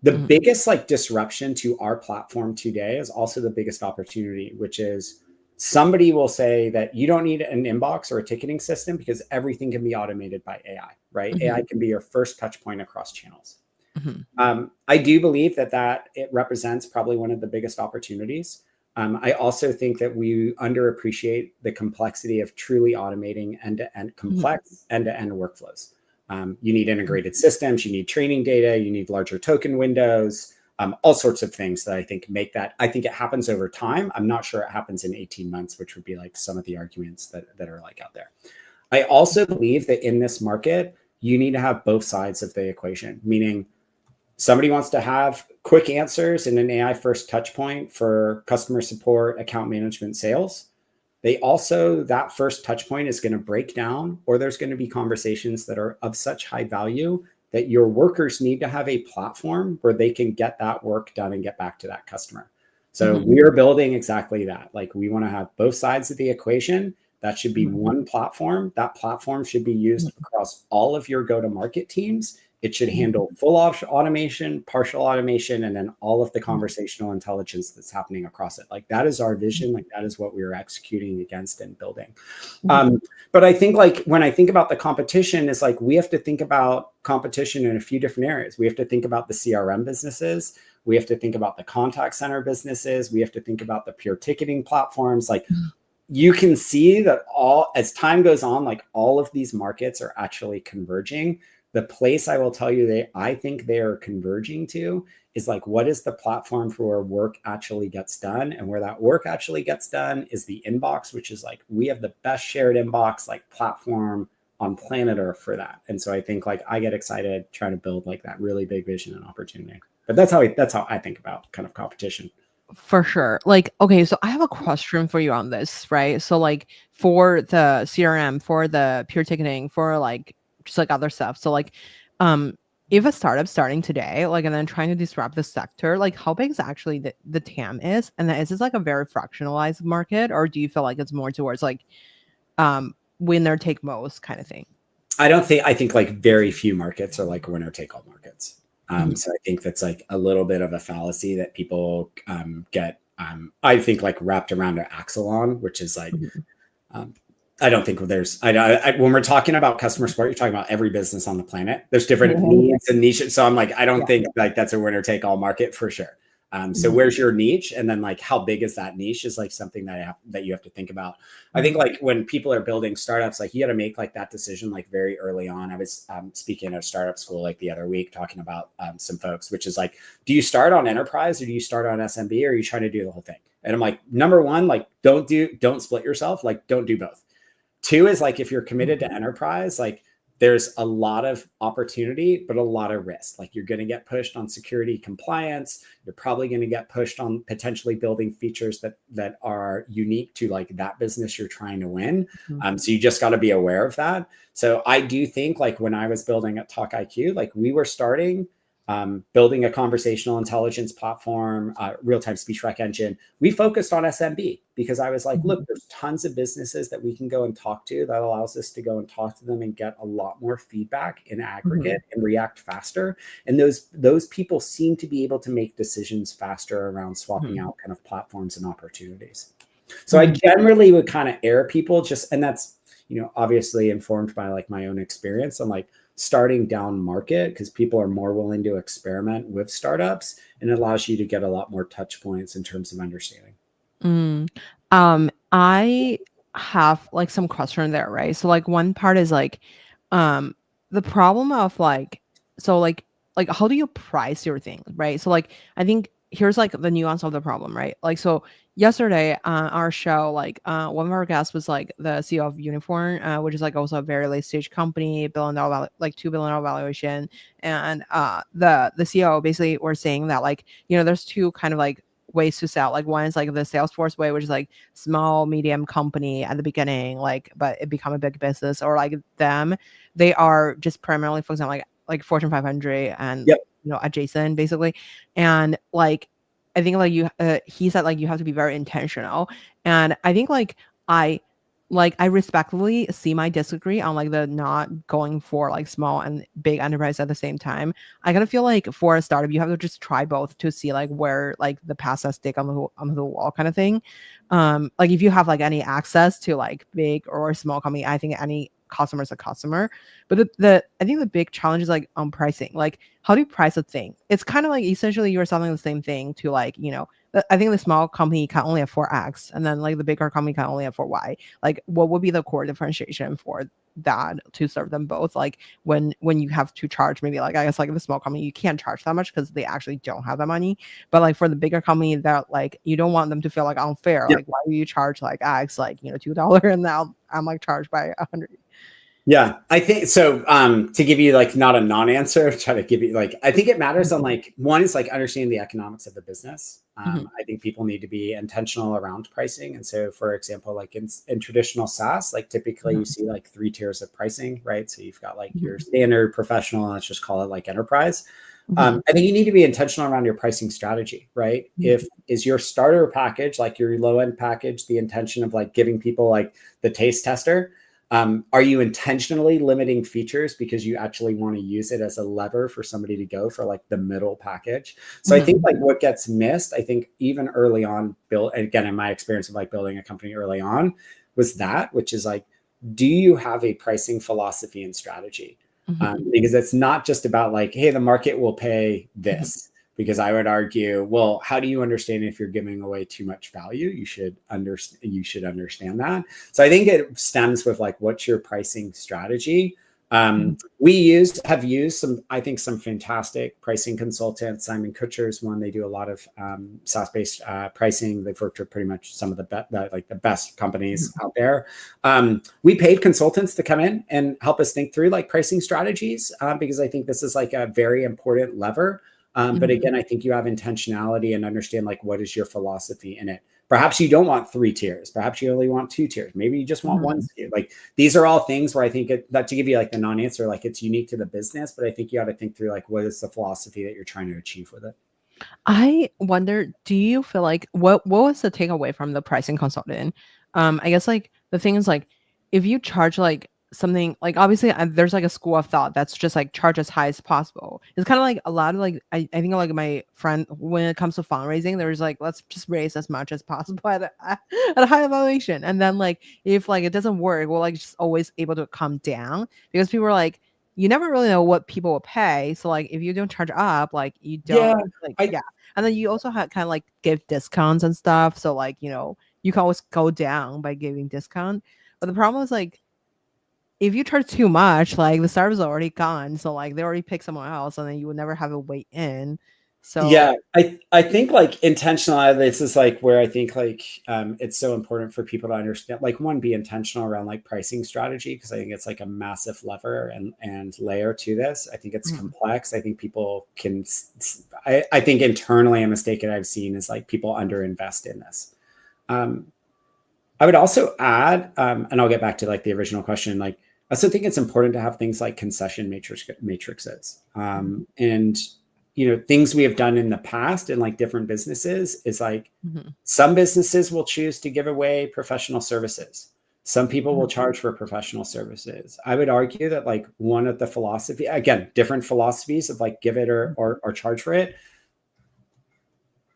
The biggest like disruption to our platform today is also the biggest opportunity, which is somebody will say that you don't need an inbox or a ticketing system because everything can be automated by AI, right? AI can be your first touch point across channels. I do believe that it represents probably one of the biggest opportunities. I also think that we underappreciate the complexity of truly automating end-to-end complex end-to-end workflows. You need integrated systems, you need training data, you need larger token windows. all sorts of things that I think make that. I think it happens over time. I'm not sure it happens in 18 months, which would be like some of the arguments that are like out there. I also believe that in this market, you need to have both sides of the equation, meaning somebody wants to have quick answers in an AI first touch point for customer support, account management, sales. They also, that first touch point is going to break down, or there's going to be conversations that are of such high value that your workers need to have a platform where they can get that work done and get back to that customer. So we are building exactly that. Like, we want to have both sides of the equation. That should be one platform. That platform should be used across all of your go-to-market teams. It should handle full automation, partial automation, and then all of the conversational intelligence that's happening across it. Like, that is our vision. Like, that is what we are executing against and building. But I think, like, when I think about the competition, is like, we have to think about competition in a few different areas. We have to think about the CRM businesses. We have to think about the contact center businesses. We have to think about the pure ticketing platforms. Like, you can see that as time goes on, like, all of these markets are actually converging. The place I will tell you I think they are converging to is like, what is the platform for where work actually gets done? And where that work actually gets done is the inbox, which is like, we have the best shared inbox like platform on planet Earth for that. And so I think, like, I get excited trying to build like that really big vision and opportunity. But that's how I think about kind of competition. For sure. Like, okay, so I have a question for you on this, right? So like, for the CRM, for the pure ticketing, for like just like other stuff. So like, if a startup starting today, like, and then trying to disrupt the sector, like, how big is actually the TAM is? And then is this like a very fractionalized market, or do you feel like it's more towards like winner take most kind of thing? I think like very few markets are like winner take all markets. So I think that's like a little bit of a fallacy that people get, I think, like, wrapped around their axle on, which is like, I don't think there's, when we're talking about customer support, you're talking about every business on the planet. There's different needs and niches. So I'm like, I don't think like that's a winner take all market for sure. So where's your niche? And then, like, how big is that niche is like something that you have to think about. I think, like, when people are building startups, like, you got to make like that decision like very early on. I was speaking at a startup school like the other week talking about some folks, which is like, do you start on enterprise or do you start on SMB, or are you trying to do the whole thing? And I'm like, number one, like, don't split yourself. Like, don't do both. Two is like, if you're committed to enterprise, like, there's a lot of opportunity, but a lot of risk. Like, you're going to get pushed on security compliance. You're probably going to get pushed on potentially building features that are unique to like that business you're trying to win. So you just got to be aware of that. So I do think, like, when I was building at Talk IQ, like, we were starting building a conversational intelligence platform, real-time speech rec engine. We focused on SMB because I was like, look, there's tons of businesses that we can go and talk to that allows us to go and talk to them and get a lot more feedback in aggregate and react faster. And those people seem to be able to make decisions faster around swapping out kind of platforms and opportunities. So I generally would kind of air people and that's, obviously informed by like my own experience. I'm like, starting down market because people are more willing to experiment with startups, and it allows you to get a lot more touch points in terms of understanding. I have like some question there, right? So like, one part is like the problem of like, so like how do you price your thing, right? So like, I think here's like the nuance of the problem, right? Like, so yesterday our show, like one of our guests was like the CEO of Uniform, which is like also a very late stage company, $2 billion valuation. And the CEO basically were saying that, like, there's two kind of like ways to sell. Like, one is like the Salesforce way, which is like small medium company at the beginning, like, but it become a big business. Or like them, they are just primarily focused on like Fortune 500 and adjacent basically. And like, I think like he said like you have to be very intentional. And I think like I respectfully see my disagree on like the not going for like small and big enterprise at the same time. I kind of feel like for a startup, you have to just try both to see like where like the pass has stick on the wall kind of thing. Like, if you have like any access to like big or small company, I think any customer is a customer. But I think the big challenge is like on pricing. Like, how do you price a thing? It's kind of like essentially you're selling the same thing to like, I think the small company can only afford X, and then like the bigger company can only afford Y. Like, what would be the core differentiation for that to serve them both? Like when you have to charge, maybe like I guess like the small company, you can't charge that much because they actually don't have that money. But like for the bigger company, that like you don't want them to feel like unfair. Yeah. Like, why do you charge like X, like, you know, $2, and now I'm like charged by 100. Yeah, I think so. To give you like not a non-answer, try to give you like, I think it matters on like, one is like understanding the economics of the business. I think people need to be intentional around pricing. And so for example, like in traditional SaaS, like typically you see like 3 tiers of pricing, right? So you've got like your standard professional, and let's just call it like enterprise. I think you need to be intentional around your pricing strategy, right? If is your starter package, like your low end package, the intention of like giving people like the taste tester, are you intentionally limiting features because you actually want to use it as a lever for somebody to go for like the middle package? So I think like what gets missed, I think even early on, again, in my experience of like building a company early on, was that, which is like, do you have a pricing philosophy and strategy? Because it's not just about like, hey, the market will pay this. Because I would argue, well, how do you understand if you're giving away too much value? You should understand that. So I think it stems with like, what's your pricing strategy? We have used some fantastic pricing consultants. Simon Kutsher's one. They do a lot of SaaS-based pricing. They've worked with pretty much some of the best companies out there. We paid consultants to come in and help us think through like pricing strategies because I think this is like a very important lever. But again, I think you have intentionality and understand like what is your philosophy in it. Perhaps you don't want 3 tiers. Perhaps you only want 2 tiers. Maybe you just want 1 tier. Like these are all things where I think that to give you like the non-answer, like it's unique to the business, but I think you got to think through like what is the philosophy that you're trying to achieve with it. I wonder, do you feel like what was the takeaway from the pricing consultant? I guess like the thing is like if you charge like something like obviously there's like a school of thought that's just like charge as high as possible. It's kind of like a lot of like I think like my friend when it comes to fundraising, there's like let's just raise as much as possible at a high valuation, and then like if like it doesn't work, we're like just always able to come down because people are like you never really know what people will pay. So like if you don't charge up, like you don't yeah. And then you also have kind of like give discounts and stuff. So like, you know, you can always go down by giving discount. But the problem is like if you charge too much, like the starter's already gone. So like they already picked someone else and then you would never have a wait in. So yeah, I think like intentional. This is like where I think like it's so important for people to understand. Like one, be intentional around like pricing strategy because I think it's like a massive lever and layer to this. I think it's complex. I think people can. I think internally a mistake that I've seen is like people underinvest in this. I would also add, and I'll get back to like the original question. Like I also think it's important to have things like concession matrices and you know, things we have done in the past in like different businesses is like some businesses will choose to give away professional services. Some people will charge for professional services. I would argue that like one of the philosophy, again, different philosophies of like give it or charge for it.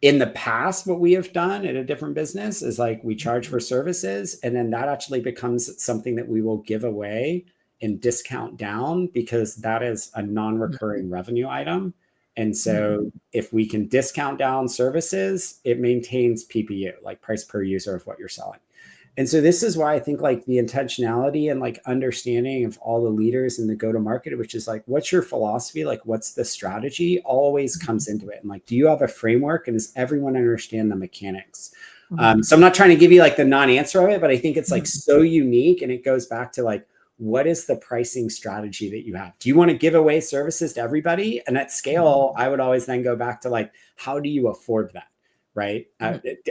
In the past, what we have done at a different business is like we charge for services and then that actually becomes something that we will give away and discount down because that is a non-recurring revenue item. And so if we can discount down services, it maintains PPU, like price per user of what you're selling. And so this is why I think like the intentionality and like understanding of all the leaders in the go-to-market, which is like, what's your philosophy? Like, what's the strategy always comes into it. And like, do you have a framework and does everyone understand the mechanics? So I'm not trying to give you like the non-answer of it, but I think it's like so unique. And it goes back to like, what is the pricing strategy that you have? Do you want to give away services to everybody? And at scale, I would always then go back to like, how do you afford that? Right?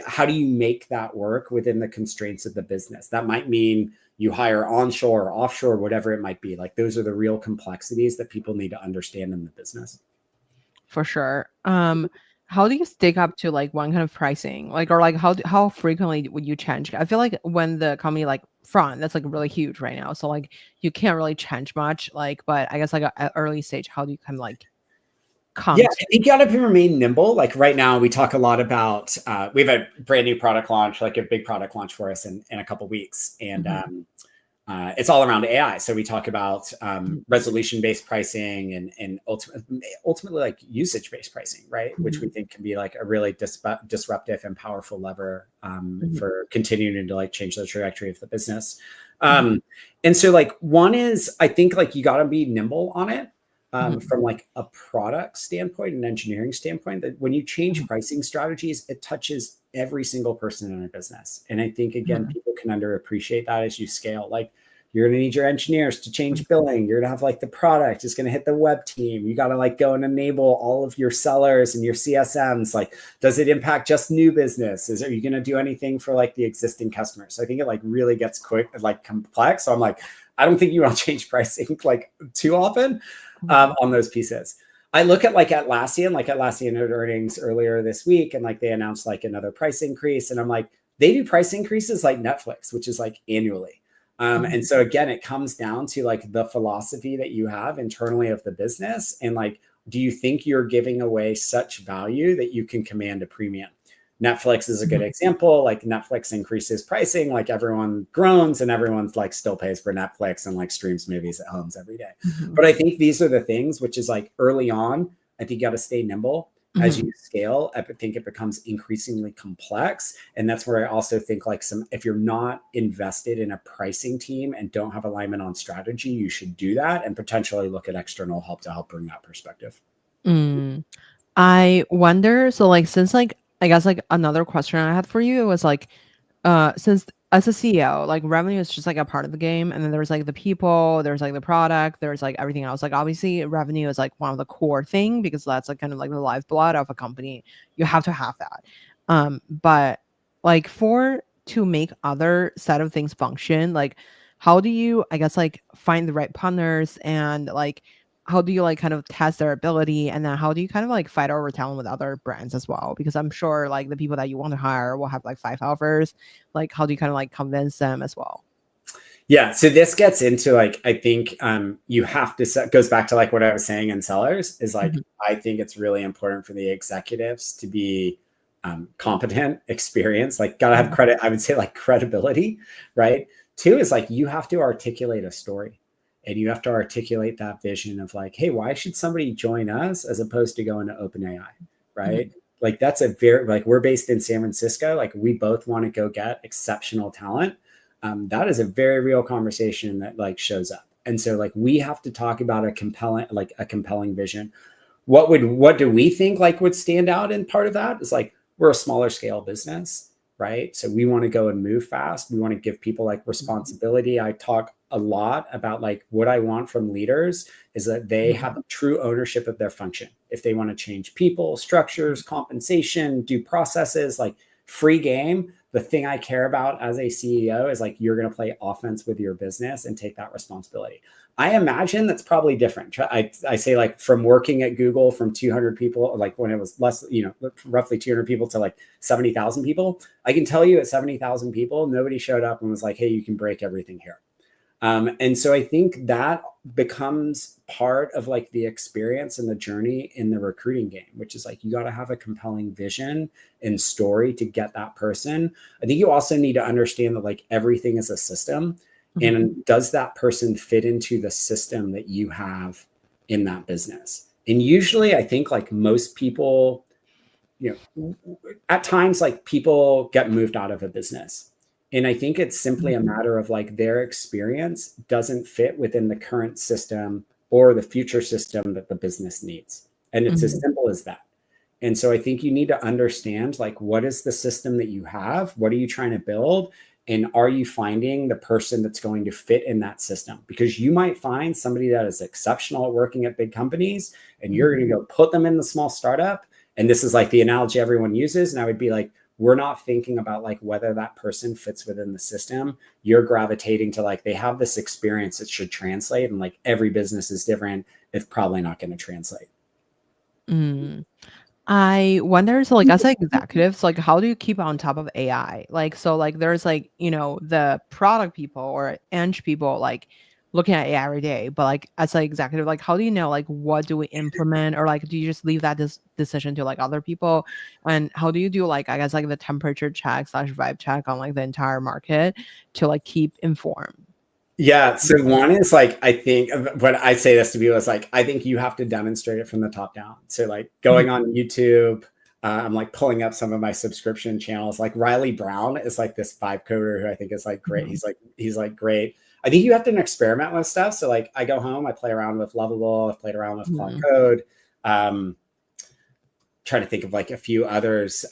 How do you make that work within the constraints of the business? That might mean you hire onshore or offshore, whatever it might be. Like those are the real complexities that people need to understand in the business. For sure. How do you stick up to like one kind of pricing? Like or like how frequently would you change? I feel like when the company like front, that's like really huge right now. So like you can't really change much. Like, but I guess like at early stage, how do you kind of like come I think you got to remain nimble. Like right now, we talk a lot about we have a brand new product launch, like a big product launch for us in a couple of weeks, and it's all around AI. So we talk about resolution-based pricing and ultimately like usage-based pricing, right? Which we think can be like a really disruptive and powerful lever for continuing to like change the trajectory of the business. And so like one is, I think like you got to be nimble on it. From like a product standpoint and engineering standpoint, that when you change pricing strategies, it touches every single person in a business. And I think, again, people can underappreciate that as you scale. Like you're going to need your engineers to change billing. You're going to have like the product is going to hit the web team. You got to like go and enable all of your sellers and your CSMs. Like, does it impact just new business? Are you going to do anything for like the existing customers? So I think it like really gets like complex. So I'm like, I don't think you want to change pricing like too often on those pieces. I look at like Atlassian, had earnings earlier this week, and like they announced like another price increase. And I'm like, they do price increases like Netflix, which is like annually. And so again, it comes down to like the philosophy that you have internally of the business. And like, do you think you're giving away such value that you can command a premium? Netflix is a good example. Like Netflix increases pricing, like everyone groans and everyone's like still pays for Netflix and like streams movies at homes every day. But I think these are the things which is like early on, I think you got to stay nimble. As you scale, I think it becomes increasingly complex. And that's where I also think like if you're not invested in a pricing team and don't have alignment on strategy, you should do that and potentially look at external help to help bring that perspective. I wonder, so like since like I guess like another question I had for you was like since as a CEO, like revenue is just like a part of the game, and then there's like the people, there's like the product, there's like everything else. Like obviously revenue is like one of the core thing because that's like kind of like the lifeblood of a company. You have to have that. But like to make other set of things function, like how do you, I guess, like find the right partners, and like how do you like kind of test their ability, and then how do you kind of like fight over talent with other brands as well? Because I'm sure like the people that you want to hire will have like 5 offers. Like how do you kind of like convince them as well? Yeah, so this gets into like, I think you have to set, goes back to like what I was saying in sellers is like, I think it's really important for the executives to be competent, experienced, like gotta have credit. I would say like credibility, right? 2 is like, you have to articulate a story. And you have to articulate that vision of like, hey, why should somebody join us as opposed to going to OpenAI, right? Like that's a very, like we're based in San Francisco. Like we both want to go get exceptional talent. That is a very real conversation that like shows up. And so like we have to talk about a compelling vision. What do we think like would stand out in part of that is like, we're a smaller scale business, right? So we want to go and move fast. We want to give people like responsibility. I talk a lot about like what I want from leaders is that they have true ownership of their function. If they want to change people, structures, compensation, do processes, like free game. The thing I care about as a CEO is like, you're going to play offense with your business and take that responsibility. I imagine that's probably different. I say like from working at Google from 200 people, like when it was less, roughly 200 people to like 70,000 people. I can tell you at 70,000 people, nobody showed up and was like, hey, you can break everything here. And so I think that becomes part of like the experience and the journey in the recruiting game, which is like, you got to have a compelling vision and story to get that person. I think you also need to understand that like everything is a system. And does that person fit into the system that you have in that business? And usually I think like most people, at times like people get moved out of a business. And I think it's simply a matter of like their experience doesn't fit within the current system or the future system that the business needs. And it's as simple as that. And so I think you need to understand like, what is the system that you have? What are you trying to build? And are you finding the person that's going to fit in that system? Because you might find somebody that is exceptional at working at big companies and you're going to go put them in the small startup. And this is like the analogy everyone uses. And I would be like, we're not thinking about like whether that person fits within the system. You're gravitating to like, they have this experience that should translate. And like every business is different. It's probably not going to translate. I wonder, so like as like executives, like how do you keep on top of AI? Like, so like there's like, the product people or eng people like looking at AI every day, but like as an executive, like how do you know like what do we implement, or like do you just leave that decision to like other people? And how do you do like, I guess, like the temperature check / vibe check on like the entire market to like keep informed? Yeah. So one is like, I think when I say this to people is like, I think you have to demonstrate it from the top down. So like going on YouTube, I'm like pulling up some of my subscription channels. Like Riley Brown is like this vibe coder who I think is like great. He's like great. I think you have to experiment with stuff. So like I go home, I play around with Lovable, I've played around with Cloud Code. Trying to think of like a few others.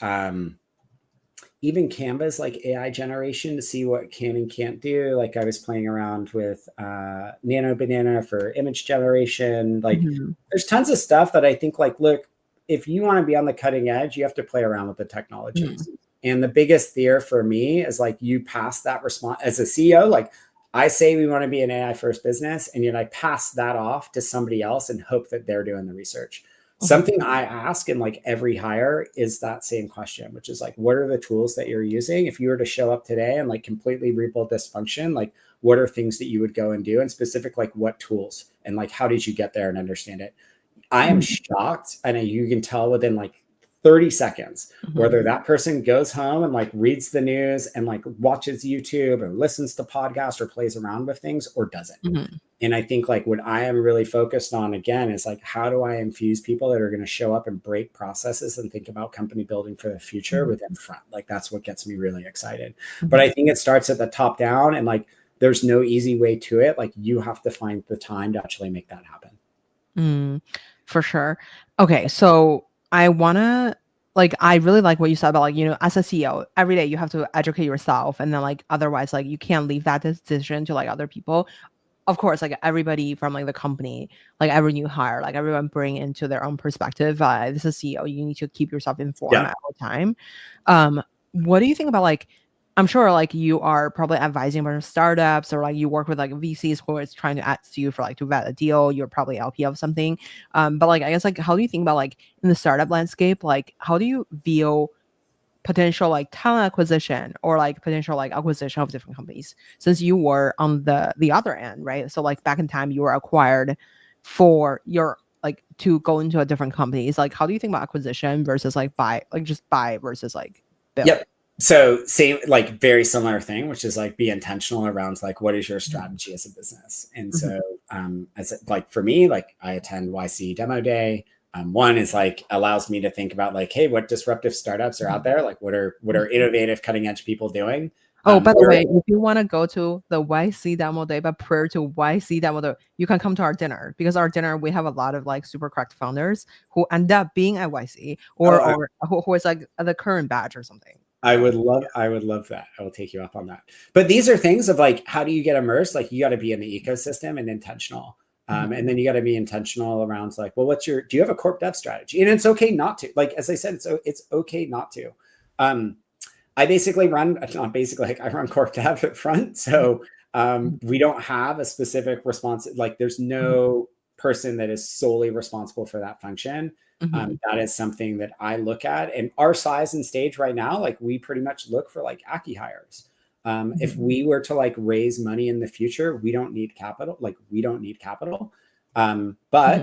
Even Canva's like AI generation to see what can and can't do. Like I was playing around with Nano Banana for image generation. Like there's tons of stuff that I think like, look, if you want to be on the cutting edge, you have to play around with the technologies. And the biggest fear for me is like you pass that response as a CEO. Like I say we want to be an AI first business, and yet I pass that off to somebody else and hope that they're doing the research. Something I ask in like every hire is that same question, which is like, what are the tools that you're using? If you were to show up today and like completely rebuild this function, like what are things that you would go and do, and specific, like what tools, and like how did you get there and understand it? I am shocked. And you can tell within like 30 seconds, whether that person goes home and like reads the news and like watches YouTube or listens to podcasts or plays around with things or doesn't. And I think like what I am really focused on again is like, how do I infuse people that are going to show up and break processes and think about company building for the future within front? Like that's what gets me really excited. But I think it starts at the top down, and like there's no easy way to it. Like you have to find the time to actually make that happen. For sure. Okay, so I wanna I really like what you said about like, as a CEO, every day you have to educate yourself, and then like otherwise like you can't leave that decision to like other people. Of course, like everybody from like the company, like every new hire, like everyone bring into their own perspective. This is CEO, you need to keep yourself informed at all time. What do you think about like, I'm sure like you are probably advising a bunch of startups, or like you work with like VCs who is trying to ask you for like to vet a deal. You're probably LP of something. But like I guess like how do you think about like in the startup landscape, like how do you view potential like talent acquisition or like potential like acquisition of different companies, since you were on the other end, right? So like back in time you were acquired for your like to go into a different companies. Like how do you think about acquisition versus like buy, like just buy versus like build? Yep. So same, like very similar thing, which is like be intentional around like, what is your strategy as a business? And so as like for me, like I attend YC demo day. One is like allows me to think about like, hey, what disruptive startups are out there? Like what are innovative cutting edge people doing? Oh, by the way, if you want to go to the YC demo day, but prior to YC demo day, you can come to our dinner, because our dinner, we have a lot of like super correct founders who end up being at YC or who is like the current batch or something. I would love that. I will take you up on that. But these are things of like, how do you get immersed? Like you got to be in the ecosystem and intentional. And then you got to be intentional around like, well, do you have a corp dev strategy? And it's okay not to. Like, as I said, it's okay not to. I basically I run corp dev at front. So we don't have a specific response. Like there's no person that is solely responsible for that function. That is something that I look at, and our size and stage right now, like we pretty much look for like Aki hires. If we were to like raise money in the future, we don't need capital. But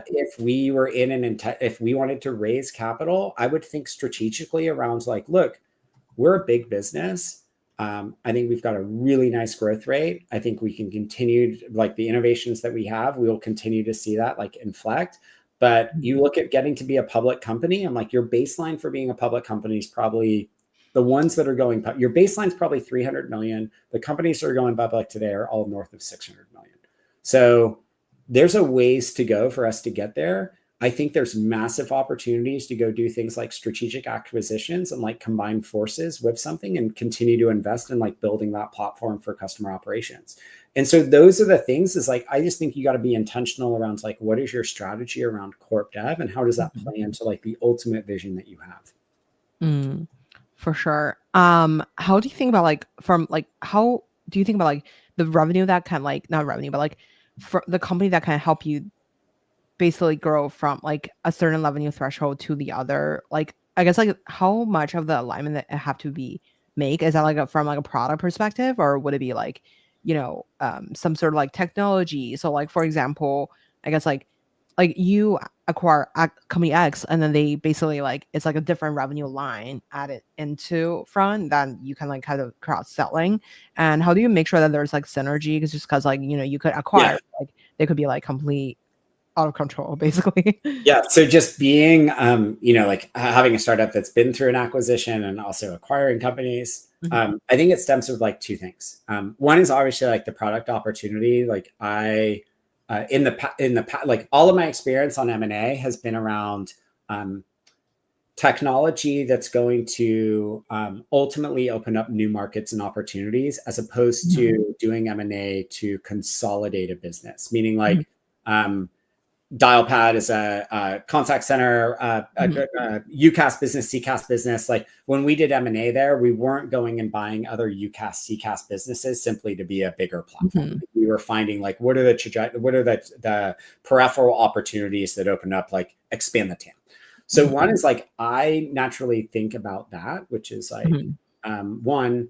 if we were if we wanted to raise capital, I would think strategically around like, look, we're a big business. I think we've got a really nice growth rate. I think we can continue like the innovations that we have. We will continue to see that like inflect. But you look at getting to be a public company, and like your baseline for being a public company is probably the ones that are going, your baseline is probably 300 million. The companies that are going public today are all north of 600 million. So there's a ways to go for us to get there. I think there's massive opportunities to go do things like strategic acquisitions and like combine forces with something and continue to invest in like building that platform for customer operations. And so those are the things is like, I just think you got to be intentional around like, what is your strategy around corp dev and how does that play into like the ultimate vision that you have? For sure. How do you think about like how do you think about like the revenue that can like, not revenue, but like for the company that can help you basically grow from like a certain revenue threshold to the other? Like, I guess like how much of the alignment that it have to be make? Is that like from like a product perspective, or would it be like, some sort of like technology? So like, for example, I guess like like you acquire company X, and then they basically like it's like a different revenue line added into front, then you can like kind of cross selling. And how do you make sure that there's like synergy? Because just because like you could acquire, Yeah. like they could be like complete out of control basically. Yeah. So just being, like having a startup that's been through an acquisition and also acquiring companies, Mhm. I think it stems with like two things. One is obviously like the product opportunity. Like like all of my experience on M&A has been around technology that's going to ultimately open up new markets and opportunities, as opposed Mhm. to doing M&A to consolidate a business. Meaning Mhm. like Dialpad is a contact center, Mhm. UCaaS business, CCaaS business. Like when we did M&A there, we weren't going and buying other UCaaS, CCaaS businesses simply to be a bigger platform. Mhm. We were finding like, what are the peripheral opportunities that open up, like expand the TAM. So Mhm. one is like, I naturally think about that, which is like, Mhm. one,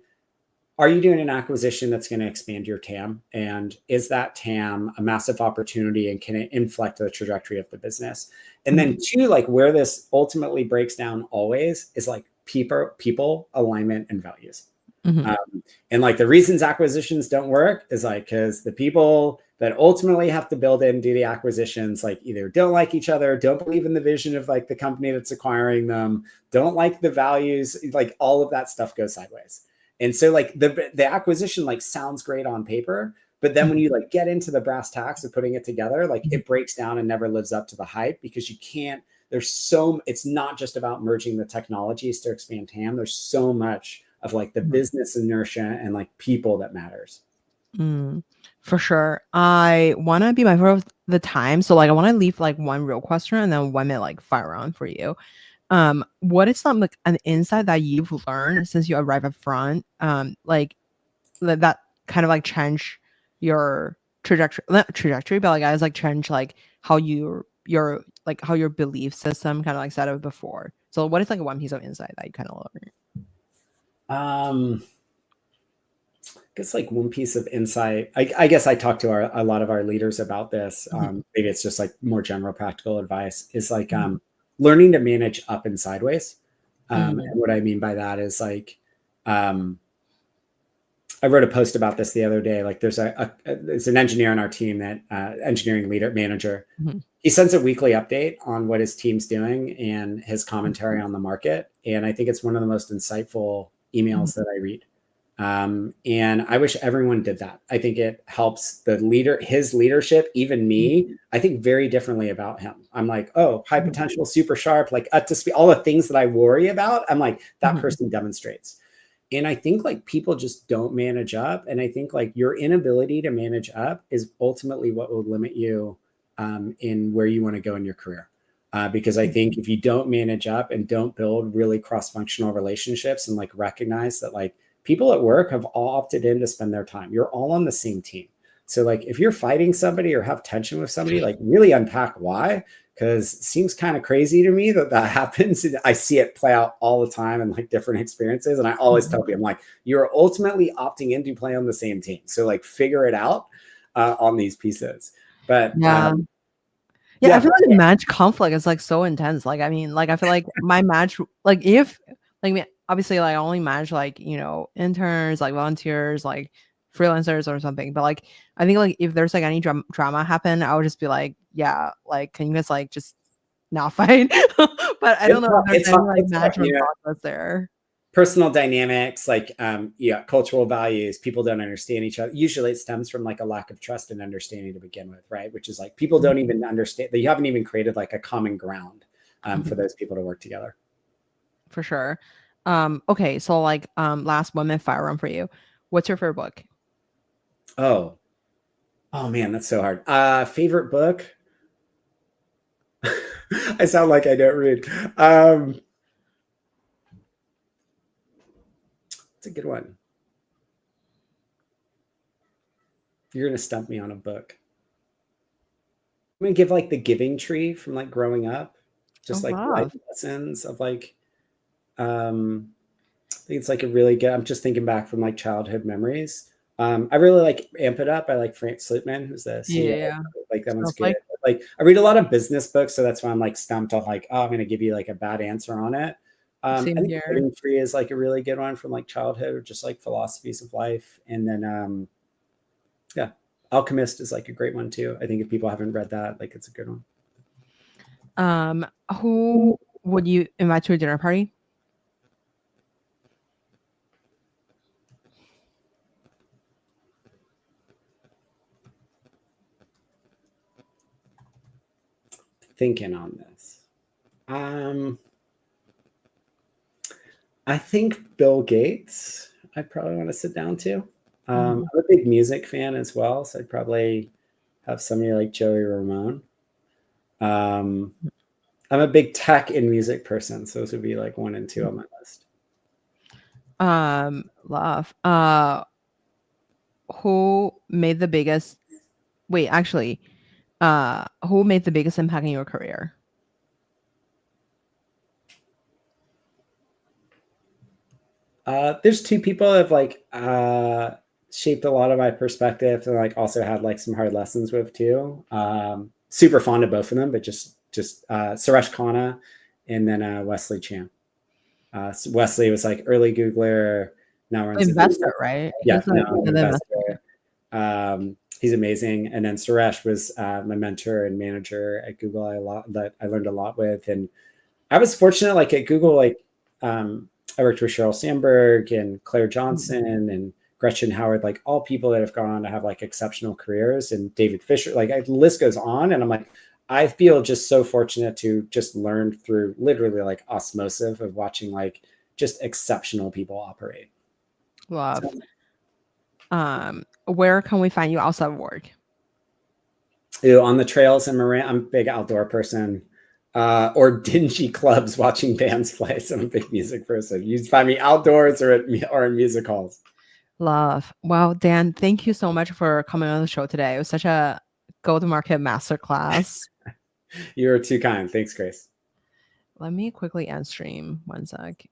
are you doing an acquisition that's going to expand your TAM? And is that TAM a massive opportunity, and can it inflect the trajectory of the business? And then Mhm. two, like where this ultimately breaks down always is like people alignment and values. Mhm. And like the reasons acquisitions don't work is like because the people that ultimately have to build and do the acquisitions like either don't like each other, don't believe in the vision of like the company that's acquiring them, don't like the values, like all of that stuff goes sideways. And so like the acquisition like sounds great on paper, but then when Mhm. you like get into the brass tacks of putting it together, like Mhm. it breaks down and never lives up to the hype, because you can't, it's not just about merging the technologies to expand TAM. There's so much of like the Mhm. business inertia and like people that matters. Mm, for sure. I want to be mindful of the time. So like I want to leave like one real question and then 1 minute like fire round for you. What is some like an insight that you've learned since you arrived up front? Like that kind of like change your trajectory, not trajectory, but like I was like change like how your like how your belief system kind of like set up before. So what is like one piece of insight that you kind of learned? Um, I guess like one piece of insight, I guess I talked to a lot of our leaders about this. Mhm. Maybe it's just like more general practical advice, is like Mhm. learning to manage up and sideways. Mhm. And what I mean by that is like, um, I wrote a post about this the other day. Like there's an engineer on our team, that engineering leader manager. Mhm. He sends a weekly update on what his team's doing and his commentary on the market. And I think it's one of the most insightful Mhm. emails that I read. And I wish everyone did that. I think it helps the leader, his leadership, even me. I think very differently about him. I'm like, oh, high Mhm. potential, super sharp, like up to speed, all the things that I worry about. I'm like, that Mhm. person demonstrates. And I think like people just don't manage up. And I think like your inability to manage up is ultimately what will limit you in where you want to go in your career. Because I think if you don't manage up and don't build really cross-functional relationships and like recognize that like people at work have all opted in to spend their time, you're all on the same team. So like if you're fighting somebody or have tension with somebody, like really unpack why, because it seems kind of crazy to me that that happens. I see it play out all the time in like different experiences. And I always tell Mhm. people, I'm like, you're ultimately opting in to play on the same team. So like figure it out on these pieces. But Yeah. Yeah, I yeah, feel like match conflict is like so intense. Like, I mean, like I feel like my match, like if like me, obviously like I only manage like, interns, like volunteers, like freelancers or something. But like I think like if there's like any drama happen, I would just be like, yeah, like can you guys like just not fight? But I don't know if there's it's any tough. like It's tough. management process there. Personal dynamics, like yeah, cultural values, people don't understand each other. Usually it stems from like a lack of trust and understanding to begin with, right? Which is like people don't Mhm. even understand that you haven't even created like a common ground for Mhm. those people to work together. For sure. Okay, so like last 1 minute fire round for you. What's your favorite book? Oh, oh man, that's so hard. Favorite book? I sound like I don't read. It's a good one. You're gonna stump me on a book. I'm gonna give like The Giving Tree from like growing up, Oh just like life wow. lessons of like I think it's like a really good. I'm just thinking back from like childhood memories. I really like Amp It Up. I like Frank Slootman, who's the CEO. Yeah. Like that one's good. Snowflake. like I read a lot of business books, so that's why I'm like stumped on like, oh, I'm gonna give you like a bad answer on it. I Same think here. Living Tree is like a really good one from like childhood, just like philosophies of life. And then yeah, Alchemist is like a great one too. I think if people haven't read that, like it's a good one. Who would you invite to a dinner party? Thinking on this. I think Bill Gates, I'd probably want to sit down to. I'm a big music fan as well, so I'd probably have somebody like Joey Ramone. I'm a big tech and music person, so those would be like 1 and 2 on my list. Love. Who made the biggest? Wait, actually, who made the biggest impact in your career? There's 2 people that have like shaped a lot of my perspective and like also had like some hard lessons with too. Super fond of both of them, but just Suresh Khanna and then Wesley Chan. Wesley was like early Googler. Now runs Investor, right? Yeah, He's an investor. He's amazing. And then Suresh was my mentor and manager at Google. I learned a lot with, and I was fortunate. Like at Google, like I worked with Sheryl Sandberg and Claire Johnson and Gretchen Howard, like all people that have gone on to have like exceptional careers, and David Fisher. Like the list goes on, and I'm like, I feel just so fortunate to just learn through literally like osmosis of watching like just exceptional people operate. Love. Where can we find you outside of work? On the trails in Moran. I'm a big outdoor person. Or dingy clubs watching bands play. So I'm a big music person. You find me outdoors or in music halls. Love. Well, Dan, thank you so much for coming on the show today. It was such a go-to-market masterclass. You're too kind. Thanks, Grace. Let me quickly end stream 1 sec.